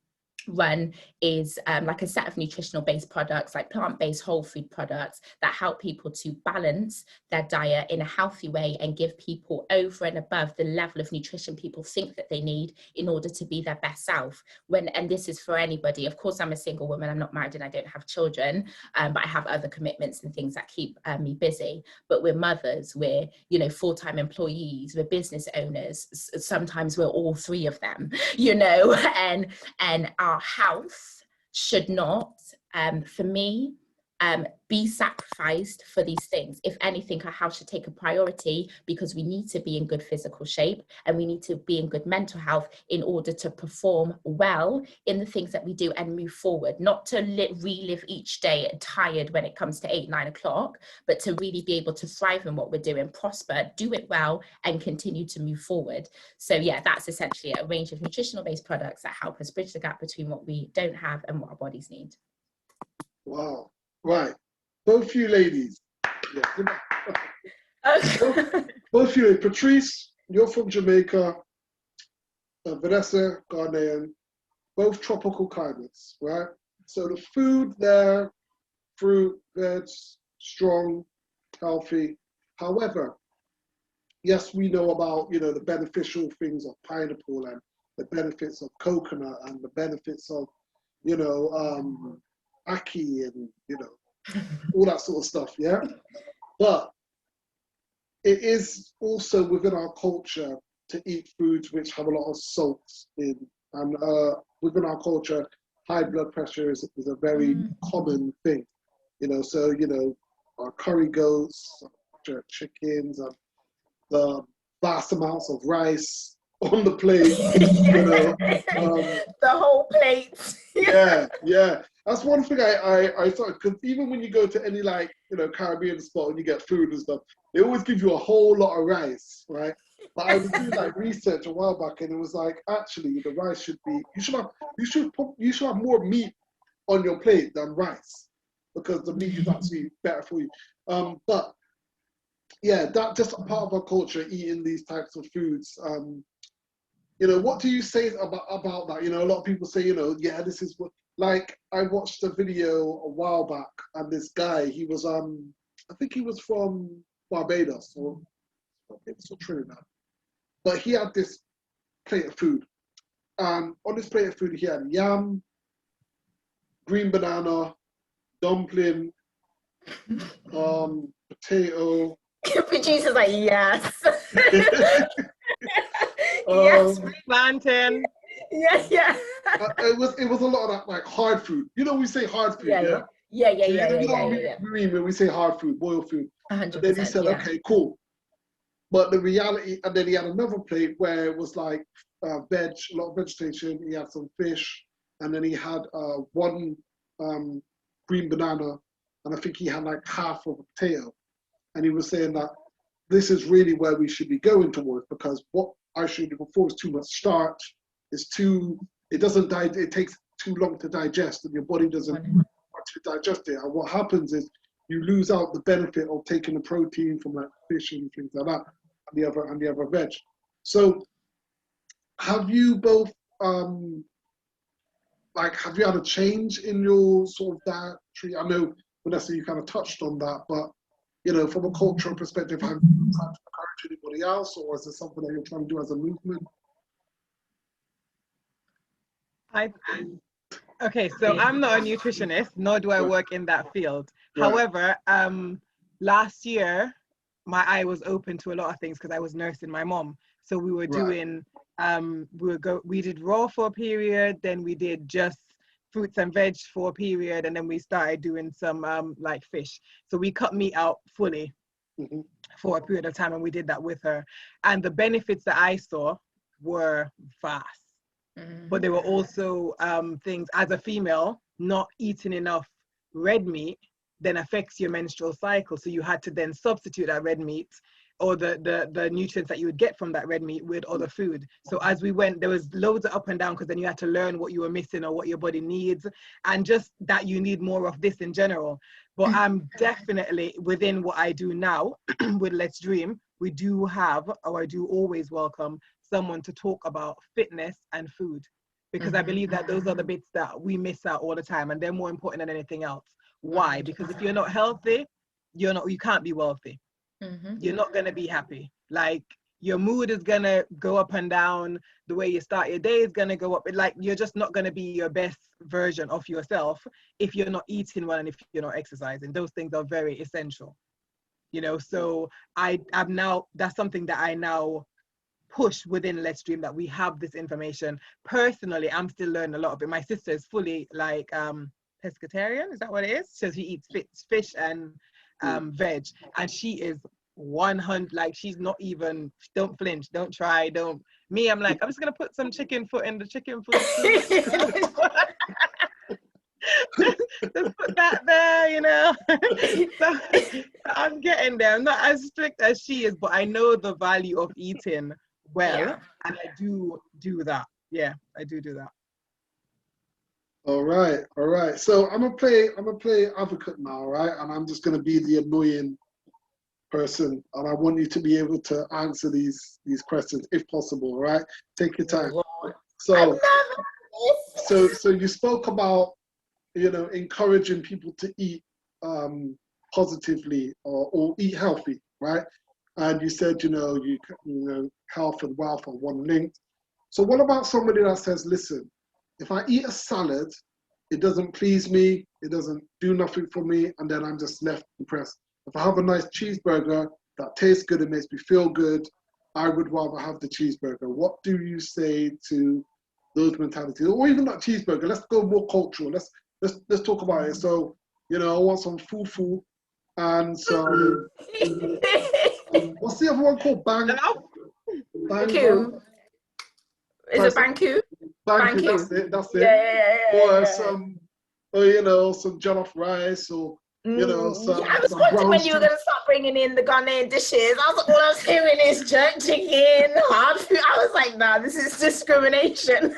run is like a set of nutritional based products, like plant-based whole food products that help people to balance their diet in a healthy way and give people over and above the level of nutrition people think that they need in order to be their best self. And this is for anybody. Of course, I'm a single woman, I'm not married, and I don't have children, but I have other commitments and things that keep me busy. But we're mothers, we're, you know, full-time employees, we're business owners, sometimes we're all 3 of them, you know, and our health should not, for me, be sacrificed for these things. If anything, our health should take a priority, because we need to be in good physical shape and we need to be in good mental health in order to perform well in the things that we do and move forward, not to relive each day tired when it comes to 8-9 o'clock, but to really be able to thrive in what we're doing, prosper, do it well, and continue to move forward. So yeah, that's essentially a range of nutritional based products that help us bridge the gap between what we don't have and what our bodies need. Wow. Right. Both you ladies. Yeah. Okay. Both you, Patrice, you're from Jamaica, Vanessa, Ghanaian, both tropical climates, right? So the food there, fruit, veg, strong, healthy. However, yes, we know about, you know, the beneficial things of pineapple and the benefits of coconut and the benefits of, you know, ackee and, you know, all that sort of stuff, yeah? But it is also within our culture to eat foods which have a lot of salts in. And within our culture, high blood pressure is a very common thing. You know, so, you know, our curry goats, chickens, and the vast amounts of rice on the plate, you know. The whole plate. Yeah, yeah. That's one thing I thought, because even when you go to any, like, you know, Caribbean spot and you get food and stuff, they always give you a whole lot of rice, right? But I was doing like research a while back, and it was like, actually, the rice should be, you should have more meat on your plate than rice, because the meat is actually better for you. But yeah, that just a part of our culture, eating these types of foods. You know, what do you say about that? You know, a lot of people say, you know, yeah, this is what, like, I watched a video a while back, and this guy, he was, I think he was from Barbados or Trinidad, but he had this plate of food. On this plate of food, he had yam, green banana, dumpling, potato. Producer's like, yes. Yes. Plantain. Yeah. It was a lot of that, like, hard food. You know, we say hard food, yeah? Yeah. You know what we mean when we say hard food, boiled food. 100%. And then he said, okay, cool. But the reality, and then he had another plate where it was like a lot of vegetation. He had some fish, and then he had one green banana, and I think he had like half of a potato. And he was saying that this is really where we should be going towards, because what I showed you before is too much starch. It takes too long to digest, and your body doesn't want to digest it. And what happens is you lose out the benefit of taking the protein from like fish and things like that, and the other veg. So have you both have you had a change in your sort of dietary? I know, Vanessa, you kind of touched on that, but, you know, from a cultural perspective, have you tried to encourage anybody else, or is it something that you're trying to do as a movement? Okay, so I'm not a nutritionist, nor do I work in that field. Right. However, last year, my eye was open to a lot of things because I was nursing my mom. So we were doing, we did raw for a period, then we did just fruits and veg for a period, and then we started doing some like fish. So we cut meat out fully for a period of time, and we did that with her. And the benefits that I saw were vast. But there were also things, as a female, not eating enough red meat then affects your menstrual cycle. So you had to then substitute that red meat or the nutrients that you would get from that red meat with other food. So as we went, there was loads of up and down, because then you had to learn what you were missing or what your body needs, and just that you need more of this in general. But I'm definitely, within what I do now with Let's Dream, we do have, or I do always welcome someone to talk about fitness and food, because I believe that those are the bits that we miss out all the time, and they're more important than anything else. Why? Because if you're not healthy, you can't be wealthy. You're not going to be happy. Like, your mood is going to go up and down. The way you start your day is going to go up. Like, you're just not going to be your best version of yourself if you're not eating well and if you're not exercising. Those things are very essential, you know. So that's something that I now push within Let's Dream, that we have this information. Personally, I'm still learning a lot of it. My sister is fully like pescatarian, is that what it is? So she eats fish and veg, and she is 100, like, she's not even, don't flinch, don't try, don't. Me, I'm like, I'm just gonna put some chicken foot in the chicken foot. Just put that there, you know. So I'm getting there. I'm not as strict as she is, but I know the value of eating well, and I do that. Yeah, I do that. All right. So I'm gonna play advocate now, right? And I'm just gonna be the annoying person, and I want you to be able to answer these questions if possible. All right, take your time. So you spoke about, you know, encouraging people to eat positively or eat healthy, right? And you said, you know, health and wealth are one linked. So what about somebody that says, listen, if I eat a salad, it doesn't please me, it doesn't do nothing for me, and then I'm just left depressed. If I have a nice cheeseburger that tastes good and makes me feel good, I would rather have the cheeseburger. What do you say to those mentalities? Or even not cheeseburger, let's go more cultural. Let's talk about it. So, you know, I want some fufu and some, what's the other one called? Banku. Is it Banku? Banku, that's it. Yeah. Or some, or, you know, some jollof rice, or, you know, some. I was wondering when you were going to start bringing in the Ghanaian dishes. All I was hearing is jerk chicken, hard food. I was like, nah, this is discrimination.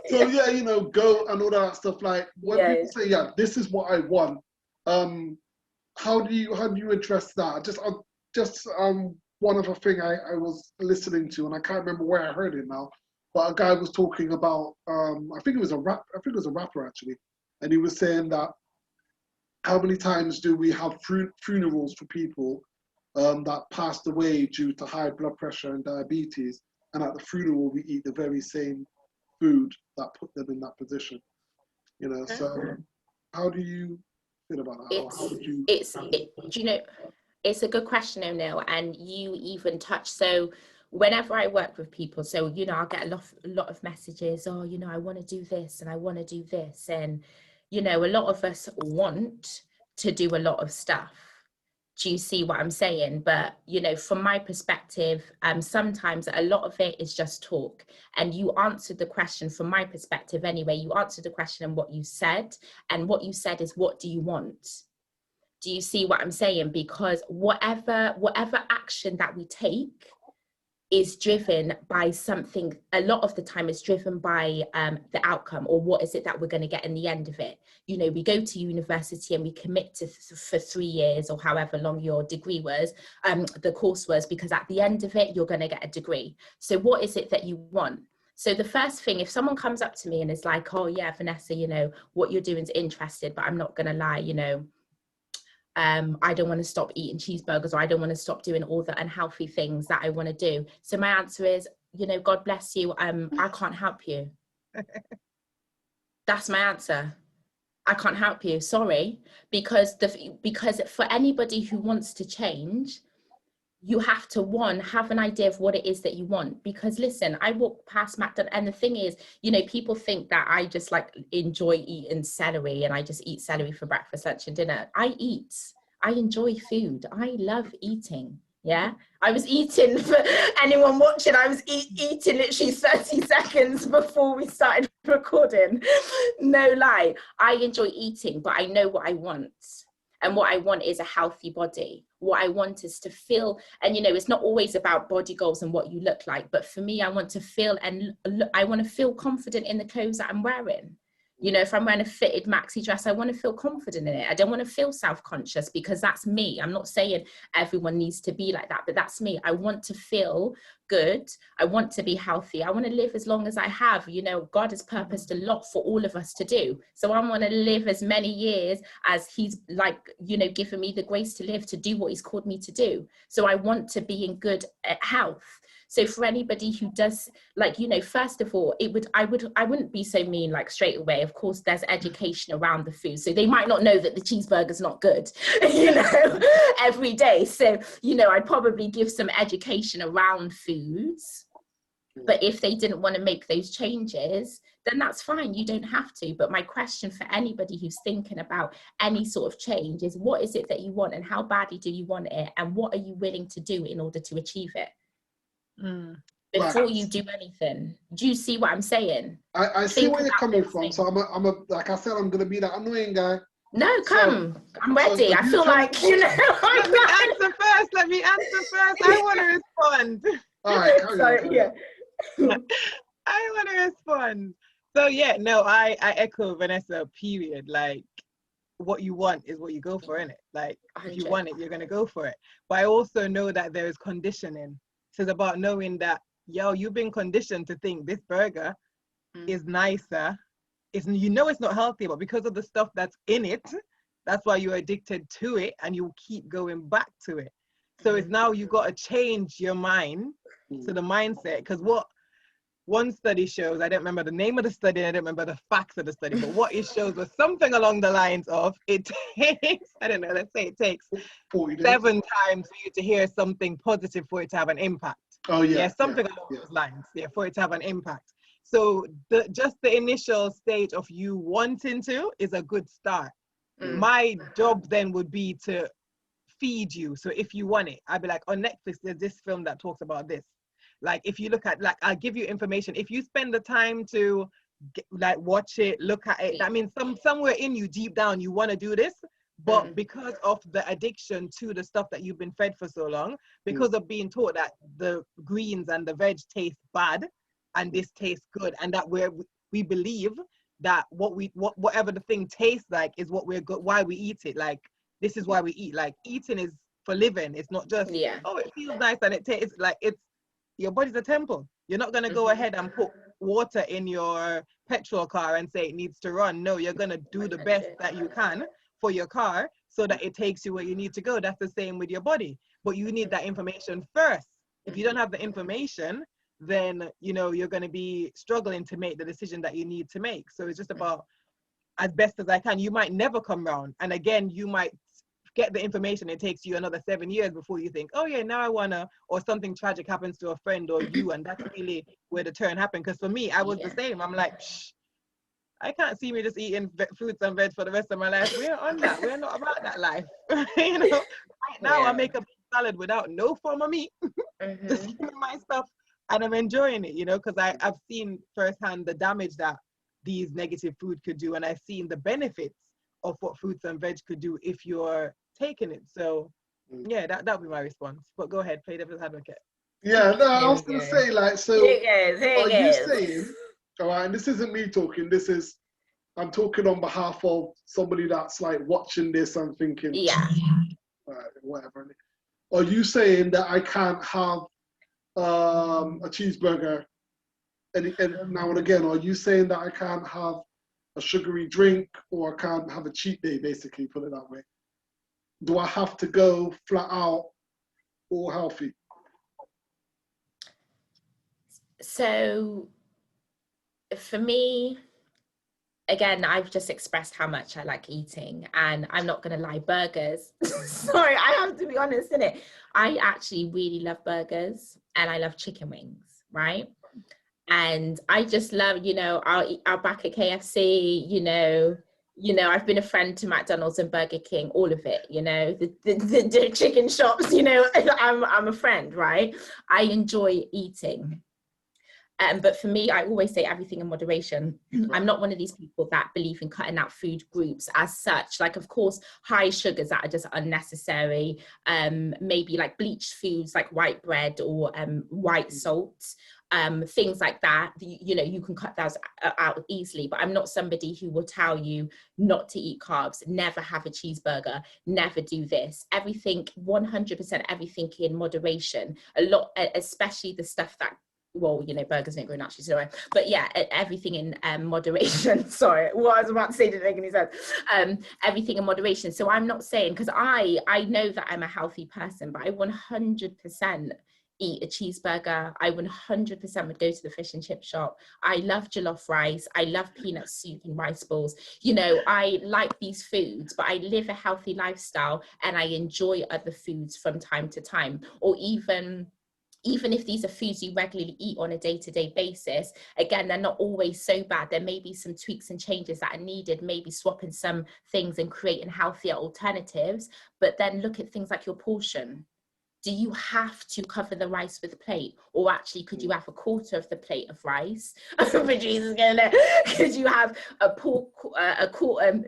So yeah, you know, goat and all that stuff. Like when people say, yeah, this is what I want. How do you address that? Just one other thing I was listening to, and I can't remember where I heard it now, but a guy was talking about, I think it was a rapper actually, and he was saying that how many times do we have funerals for people that passed away due to high blood pressure and diabetes, and at the funeral we eat the very same food that put them in that position, you know? So how do you feel about that? Do you know, it's a good question, O'Neill, and you even touch. So whenever I work with people, so, you know, I'll get a lot of messages, oh, you know, I want to do this and I want to do this. And, you know, a lot of us want to do a lot of stuff. Do you see what I'm saying? But, you know, from my perspective, sometimes a lot of it is just talk. And you answered the question from my perspective anyway. You answered the question and what you said. And what you said is, what do you want? Do you see what I'm saying? Because whatever action that we take is driven by something, a lot of the time is driven by the outcome, or what is it that we're going to get in the end of it. You know, we go to university and we commit to for 3 years or however long your degree was, the course was, because at the end of it, you're going to get a degree. So what is it that you want? So the first thing, if someone comes up to me and is like, oh yeah, Vanessa, you know, what you're doing is interested, but I'm not going to lie, you know, I don't want to stop eating cheeseburgers, or I don't want to stop doing all the unhealthy things that I want to do. So my answer is, you know, God bless you. I can't help you. That's my answer. I can't help you. Sorry. Because for anybody who wants to change, you have to, one, have an idea of what it is that you want. Because listen, I walk past McDonald's, and the thing is, you know, people think that I just like enjoy eating celery and I just eat celery for breakfast, lunch and dinner. I enjoy food. I love eating. Yeah. I was eating, for anyone watching, I was eating literally 30 seconds before we started recording. No lie. I enjoy eating, but I know what I want. And what I want is a healthy body. What I want is to feel, and you know, it's not always about body goals and what you look like, but for me, I want to feel, and I want to feel confident in the clothes that I'm wearing. You know, if I'm wearing a fitted maxi dress, I want to feel confident in it. I don't want to feel self-conscious, because that's me. I'm not saying everyone needs to be like that, but that's me. I want to feel good. I want to be healthy. I want to live as long as I have. You know, God has purposed a lot for all of us to do. So I want to live as many years as he's like, you know, given me the grace to live, to do what he's called me to do. So I want to be in good health. So for anybody who does, like, you know, first of all, I wouldn't be so mean, like, straight away. Of course, there's education around the food. So they might not know that the cheeseburger's not good, you know, every day. So, you know, I'd probably give some education around foods. But if they didn't want to make those changes, then that's fine. You don't have to. But my question for anybody who's thinking about any sort of change is, what is it that you want, and how badly do you want it? And what are you willing to do in order to achieve it? Before you do anything. Do you see what I'm saying? I see where you're coming from. So I'm a like I said, I'm gonna be that annoying guy. No, come. So, I'm ready. So I feel like, you know. Let me answer first. I want to respond. All right. I want to respond. So yeah, no, I echo Vanessa, period. Like, what you want is what you go for, innit? Like, if you 100. want it, you're going to go for it. But I also know that there is conditioning. So it's about knowing that, yo, you've been conditioned to think this burger is nicer. You know it's not healthy, but because of the stuff that's in it, that's why you're addicted to it and you keep going back to it. So it's now you got to change your mind to the mindset. Because what one study shows, I don't remember the name of the study, I don't remember the facts of the study, but what it shows was something along the lines of, it takes, I don't know, let's say it takes 7 times for you to hear something positive for it to have an impact. Oh yeah. Something along those lines, for it to have an impact. So just the initial stage of you wanting to is a good start. My job then would be to feed you. So if you want it, I'd be like, on Netflix, there's this film that talks about this. Like, if you look at, like, I'll give you information. If you spend the time to watch it, look at it, that means somewhere in you, deep down, you want to do this. But because of the addiction to the stuff that you've been fed for so long, because of being taught that the greens and the veg taste bad and this tastes good, and that we believe that whatever the thing tastes like is what we're good, why we eat it. Like, this is why we eat. Like, eating is for living. It's not just oh, it feels nice and it tastes like your body's a temple. You're not gonna go ahead and put water in your petrol car and say it needs to run. No, you're gonna do the best that you can for your car so that it takes you where you need to go. That's the same with your body. But you need that information first. If you don't have the information, then you're going to be struggling to make the decision that you need to make. So it's just about, as best as I can. You might never come round, and again, you might get the information. It takes you another 7 years before you think, oh yeah, now I wanna, or something tragic happens to a friend or you, and that's really where the turn happened. Because for me, I was the same. I'm like, I can't see me just eating fruits and veg for the rest of my life. We're on that. We're not about that life. Right now, I make a salad without no form of meat. Just give me my stuff. And I'm enjoying it, because I've seen firsthand the damage that these negative food could do. And I've seen the benefits of what fruits and veg could do if you're taking it. So, yeah, that would be my response. But go ahead, play devil's advocate. Yeah, no, I was going to say, like, so are you saying, all right, and this isn't me talking, I'm talking on behalf of somebody that's like watching this and thinking, whatever. Are you saying that I can't have a cheeseburger and now and again? Are you saying that I can't have a sugary drink, or I can't have a cheat day, basically, put it that way? Do I have to go flat out all healthy? So for me, again, I've just expressed how much I like eating, and I'm not going to lie, burgers. Sorry, I have to be honest, innit? I actually really love burgers, and I love chicken wings, right? And I just love, I'll back at KFC, I've been a friend to McDonald's and Burger King, all of it, the chicken shops, I'm a friend, right? I enjoy eating. But for me, I always say everything in moderation. I'm not one of these people that believe in cutting out food groups as such. Like, of course, high sugars that are just unnecessary. Maybe like bleached foods like white bread or white salt. Things like that, you can cut those out easily. But I'm not somebody who will tell you not to eat carbs, never have a cheeseburger, never do this. Everything, 100% everything in moderation. A lot, especially the stuff that, burgers don't grow naturally, so but yeah, everything in moderation. Sorry, what I was about to say didn't make any sense. Everything in moderation. So I'm not saying, because I know that I'm a healthy person, but I 100% eat a cheeseburger. I 100% would go to the fish and chip shop. I love jollof rice. I love peanut soup and rice balls. I like these foods, but I live a healthy lifestyle and I enjoy other foods from time to time. Or even if these are foods you regularly eat on a day-to-day basis, again, they're not always so bad. There may be some tweaks and changes that are needed, maybe swapping some things and creating healthier alternatives. But then look at things like your portion. Do you have to cover the rice with a plate? Or actually, could you have a quarter of the plate of rice? Could you have a quarter,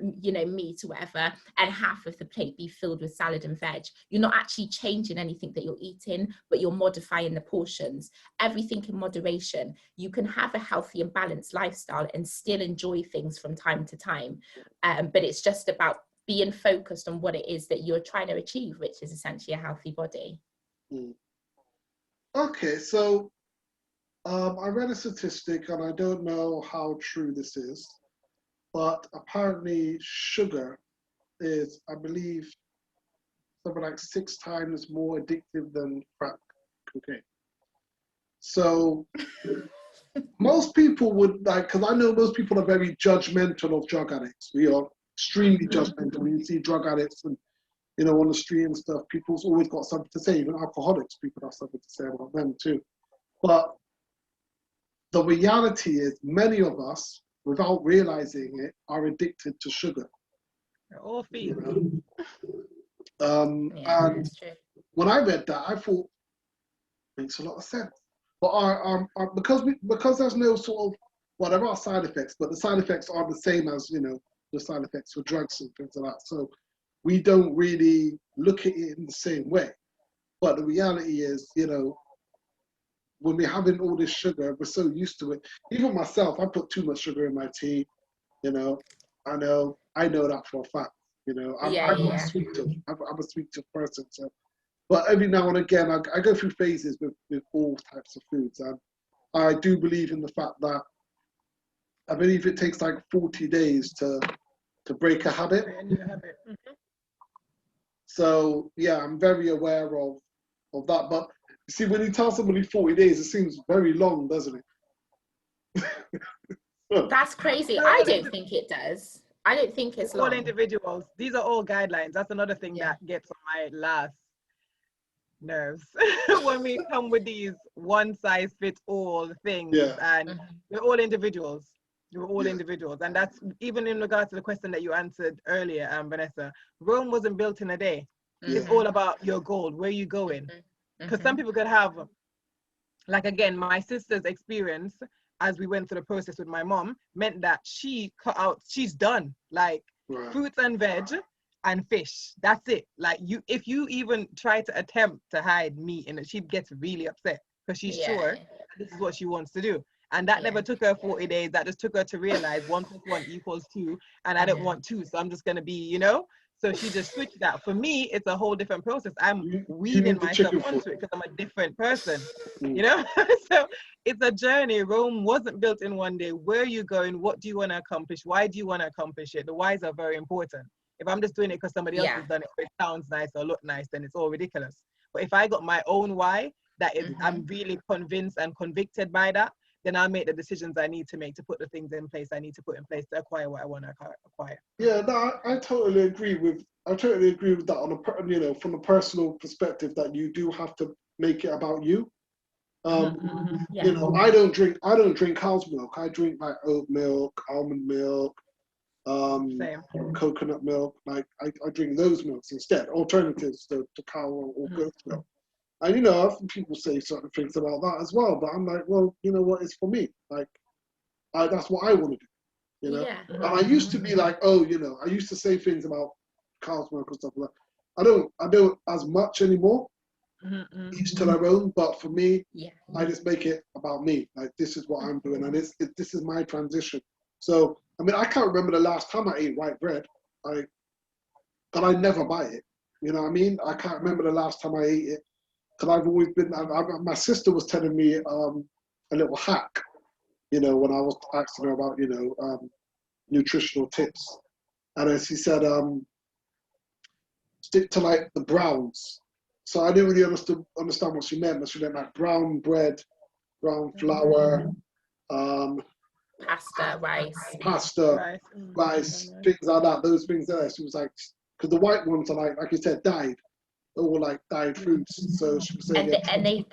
meat or whatever, and half of the plate be filled with salad and veg? You're not actually changing anything that you're eating, but you're modifying the portions. Everything in moderation. You can have a healthy and balanced lifestyle and still enjoy things from time to time. But it's just about being focused on what it is that you're trying to achieve, which is essentially a healthy body. Okay, so I read a statistic, and I don't know how true this is, but apparently sugar is, I believe, something like 6 times more addictive than crack cocaine. So most people would like, because I know most people are very judgmental of drug addicts. We are extremely judgmental. When you see drug addicts and, you know, on the street and stuff, people's always got something to say. Even alcoholics, people have something to say about them too. But the reality is many of us, without realizing it, are addicted to sugar. We're all feet. You know? And when I read that, I thought, makes a lot of sense. But because there's no sort of, well, there are side effects, but the side effects are the same as, you know, the side effects for drugs and things like that. So we don't really look at it in the same way. But the reality is, you know, when we're having all this sugar, we're so used to it. Even myself, I put too much sugar in my tea. You know, I know that for a fact. You know, I'm a sweet tooth. I'm a sweet tooth person. So, but every now and again, I go through phases with all types of foods, and I do believe in the fact that I believe it takes like 40 days to break a habit. So yeah, I'm very aware of that. But you see, when you tell somebody 40 days, it seems very long, doesn't it? That's crazy. I don't think it does. I don't think it's long. All individuals. These are all guidelines. That's another thing that gets on my last nerves when we come with these one size fits all things. And we're all individuals. We're all individuals. And that's even in regards to the question that you answered earlier, Vanessa. Rome wasn't built in a day. It's all about your goal. Where are you going? Because some people could have, like, again, my sister's experience as we went through the process with my mom meant that she cut out, she's done, like, fruits and veg and fish. That's it. Like, if you even try to attempt to hide meat in it, she gets really upset because she's sure this is what she wants to do. And that never took her 40 days. That just took her to realize 1 + 1 = 2. And I don't want 2. So I'm just going to be, you know. So she just switched that. For me, it's a whole different process. I'm weeding myself onto it because I'm a different person, you know? So it's a journey. Rome wasn't built in one day. Where are you going? What do you want to accomplish? Why do you want to accomplish it? The whys are very important. If I'm just doing it because somebody else has done it, or it sounds nice or look nice, then it's all ridiculous. But if I got my own why, that is, I'm really convinced and convicted by that, then I'll make the decisions I need to make to put the things in place I need to put in place to acquire what I want to acquire. Yeah, no, I totally agree with that on a, you know, from a personal perspective, that you do have to make it about you. You know, I don't drink cow's milk. I drink like oat milk, almond milk, coconut milk. Like I drink those milks instead, alternatives to cow or goat milk. And, you know, often people say certain things about that as well, but I'm like, well, you know what, it's for me. Like, that's what I want to do, you know? And I used to be like, oh, you know, I used to say things about cow's milk and stuff like that. I don't as much anymore, each to their own, but for me, I just make it about me. Like, this is what I'm doing, and this is my transition. So, I mean, I can't remember the last time I ate white bread, but I never buy it, you know what I mean? I can't remember the last time I ate it. Because I've always been, my sister was telling me a little hack, you know, when I was asking her about, you know, nutritional tips. And then she said, stick to like the browns. So I didn't really understand what she meant, but she meant like brown bread, brown flour, pasta, rice, things like that, those things there. She was like, because the white ones are like you said, dyed. All like dyed foods. So she was saying, and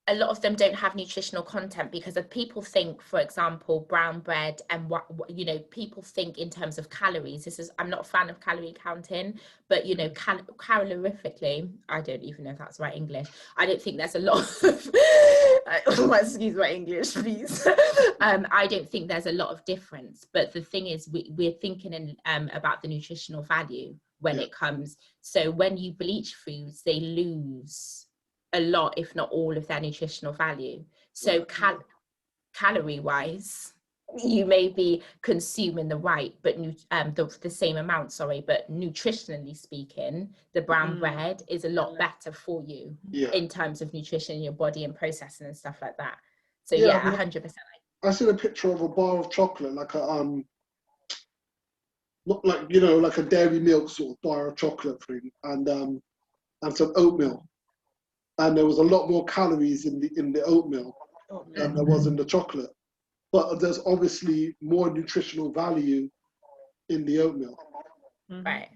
a lot of them don't have nutritional content, because if people think, for example, brown bread and what you know, people think in terms of calories. I'm not a fan of calorie counting, but you know, calorifically, I don't even know if that's right English. I don't think there's a lot of excuse my English, please. I don't think there's a lot of difference. But the thing is, we're thinking about the nutritional value when it comes. So when you bleach foods, they lose a lot, if not all, of their nutritional value. So calorie wise, you may be consuming the right, but the same amount, sorry, but nutritionally speaking, the brown bread is a lot better for you in terms of nutrition in your body and processing and stuff like that. So yeah, 100%. I seen a picture of a bar of chocolate, like a not like, you know, like a dairy milk sort of bar of chocolate thing, and some oatmeal, and there was a lot more calories in the oatmeal than there was in the chocolate, but there's obviously more nutritional value in the oatmeal. Right.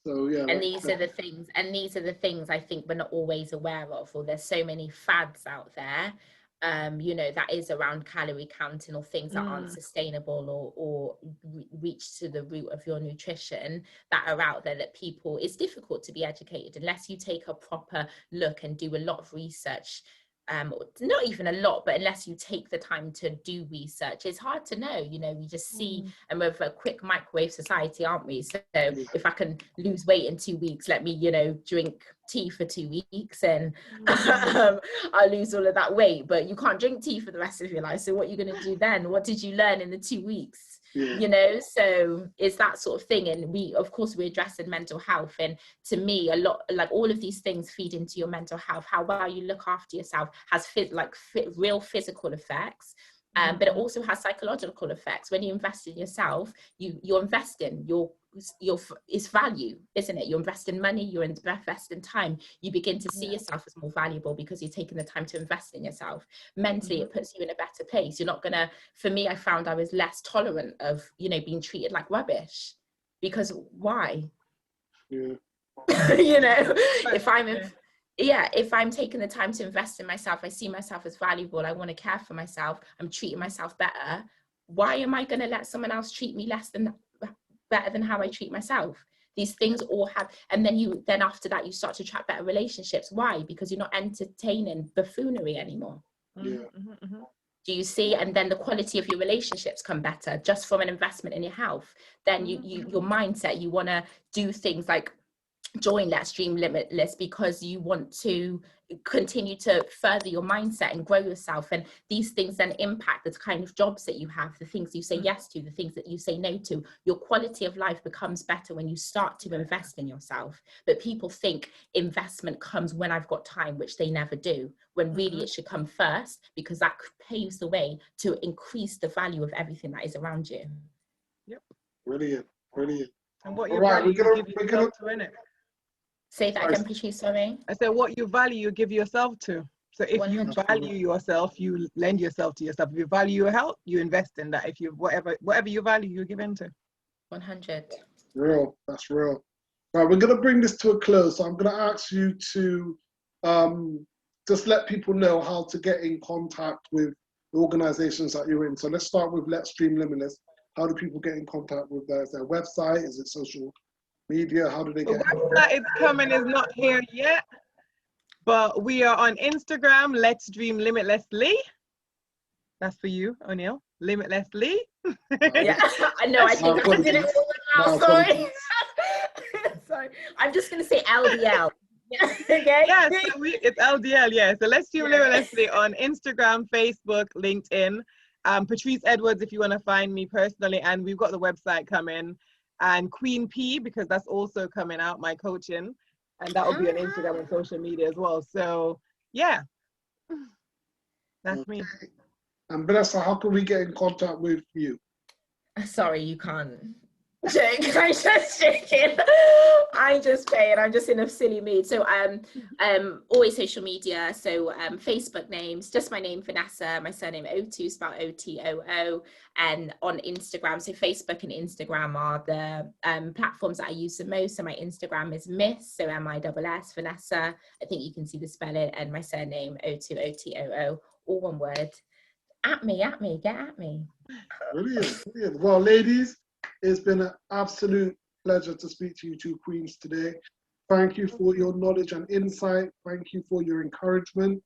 So yeah. And these are the things I think we're not always aware of, or there's so many fads out there, you know, that is around calorie counting or things that aren't sustainable or reach to the root of your nutrition that are out there that people, it's difficult to be educated unless you take a proper look and do a lot of research. Not even a lot, but unless you take the time to do research, it's hard to know. You know, we just see, and we're a quick microwave society, aren't we? So if I can lose weight in 2 weeks, let me, you know, drink tea for 2 weeks and I'll lose all of that weight. But you can't drink tea for the rest of your life. So what are you going to do then? What did you learn in the 2 weeks? You know, so it's that sort of thing. And we, of course, we're addressing mental health, and to me, a lot, like all of these things feed into your mental health. How well you look after yourself has real physical effects, but it also has psychological effects. When you invest in yourself, you're investing it's value, isn't it? You're investing money, you're investing time. You begin to see yourself as more valuable because you're taking the time to invest in yourself. Mentally, it puts you in a better place. You're not gonna, for me, I found I was less tolerant of, you know, being treated like rubbish, because why? You know, if I'm taking the time to invest in myself, I see myself as valuable, I want to care for myself, I'm treating myself better, why am I going to let someone else treat me better than how I treat myself? These things all have, and then after that you start to attract better relationships. Why? Because you're not entertaining buffoonery anymore. Do you see? And then the quality of your relationships come better just from an investment in your health. Then your mindset, you want to do things like join Let's Dream Limitless because you want to continue to further your mindset and grow yourself. And these things then impact the kind of jobs that you have, the things you say yes to, the things that you say no to. Your quality of life becomes better when you start to invest in yourself. But people think investment comes when I've got time, which they never do, when really it should come first, because that paves the way to increase the value of everything that is around you. Brilliant. And what you value, you give yourself to, innit? Say that again, Patrice, sorry. I said, what you value, you give yourself to. So if 100%. You value yourself, you lend yourself to yourself. If you value your health, you invest in that. If you whatever you value, you give into. 100. Real. That's real. Right, we're gonna bring this to a close. So I'm gonna ask you to just let people know how to get in contact with the organizations that you're in. So let's start with Let's Dream Limitless. How do people get in contact with their website? Is it social media? How do they get? The website is coming, is not here yet, but we are on Instagram. Let's Dream Limitlessly. That's for you, O'Neill. Limitlessly. Yeah, I know. I think I did it all now. Sorry. Sorry. I'm just gonna say LDL. Okay. Yes, it's LDL. Yeah. So Let's Dream Limitlessly on Instagram, Facebook, LinkedIn. Patrice Edwards, if you want to find me personally, and we've got the website coming. And Queen P, because that's also coming out, my coaching, and that will be on Instagram and social media as well. So yeah, that's me. And Vanessa, how can we get in contact with you? Sorry, you can't. Jake, I'm just joking. I'm just playing. I'm just in a silly mood. So always social media. So Facebook names, just my name, Vanessa, my surname Otoo, spelled Otoo, and on Instagram. So Facebook and Instagram are the platforms that I use the most. So my Instagram is Miss, so MISS, Vanessa. I think you can see the spelling, and my surname Otoo, OTOO, all one word. At me, get at me. Brilliant. Well, ladies, it's been an absolute pleasure to speak to you two queens today. Thank you for your knowledge and insight. Thank you for your encouragement.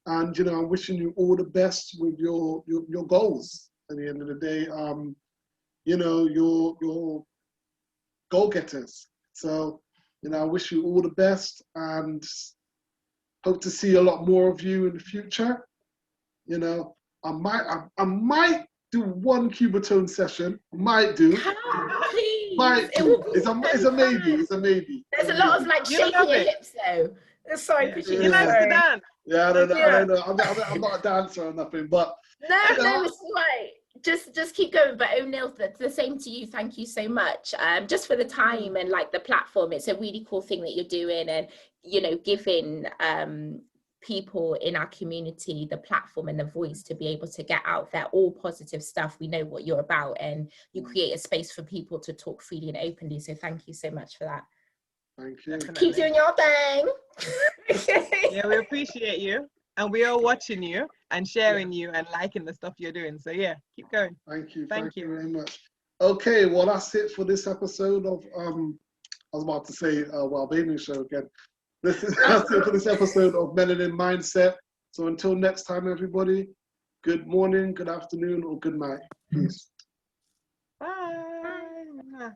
And, you know, I'm wishing you all the best with your goals at the end of the day. You know, your goal-getters. So, you know, I wish you all the best and hope to see a lot more of you in the future. You know, I might do one Cubotone session. Might do. Please. Might do. It's a maybe. It's a maybe. There's a lot of like You shaking love your it. hips though. Sorry, Yeah. Patrice. You like to sorry. dance. Yeah, I don't know. Yeah. I don't know. I'm not a dancer or nothing, but No, you know, it's right. Just keep going. But O'Neill, the same to you. Thank you so much. Just for the time and like the platform. It's a really cool thing that you're doing, and you know, giving people in our community the platform and the voice to be able to get out there all positive stuff. We know what you're about, and you create a space for people to talk freely and openly. So thank you so much for that. thank you. Definitely. Keep doing your thing. Yeah, we appreciate you, and we are watching you and sharing you and liking the stuff you're doing. So yeah, keep going. Thank you. Thank Thank you you. very much. Okay, well that's it for this episode of I was about to say wellbeing show again. That's it for this episode of Melanin Mindset. So until next time, everybody, good morning, good afternoon, or good night. Peace. Bye.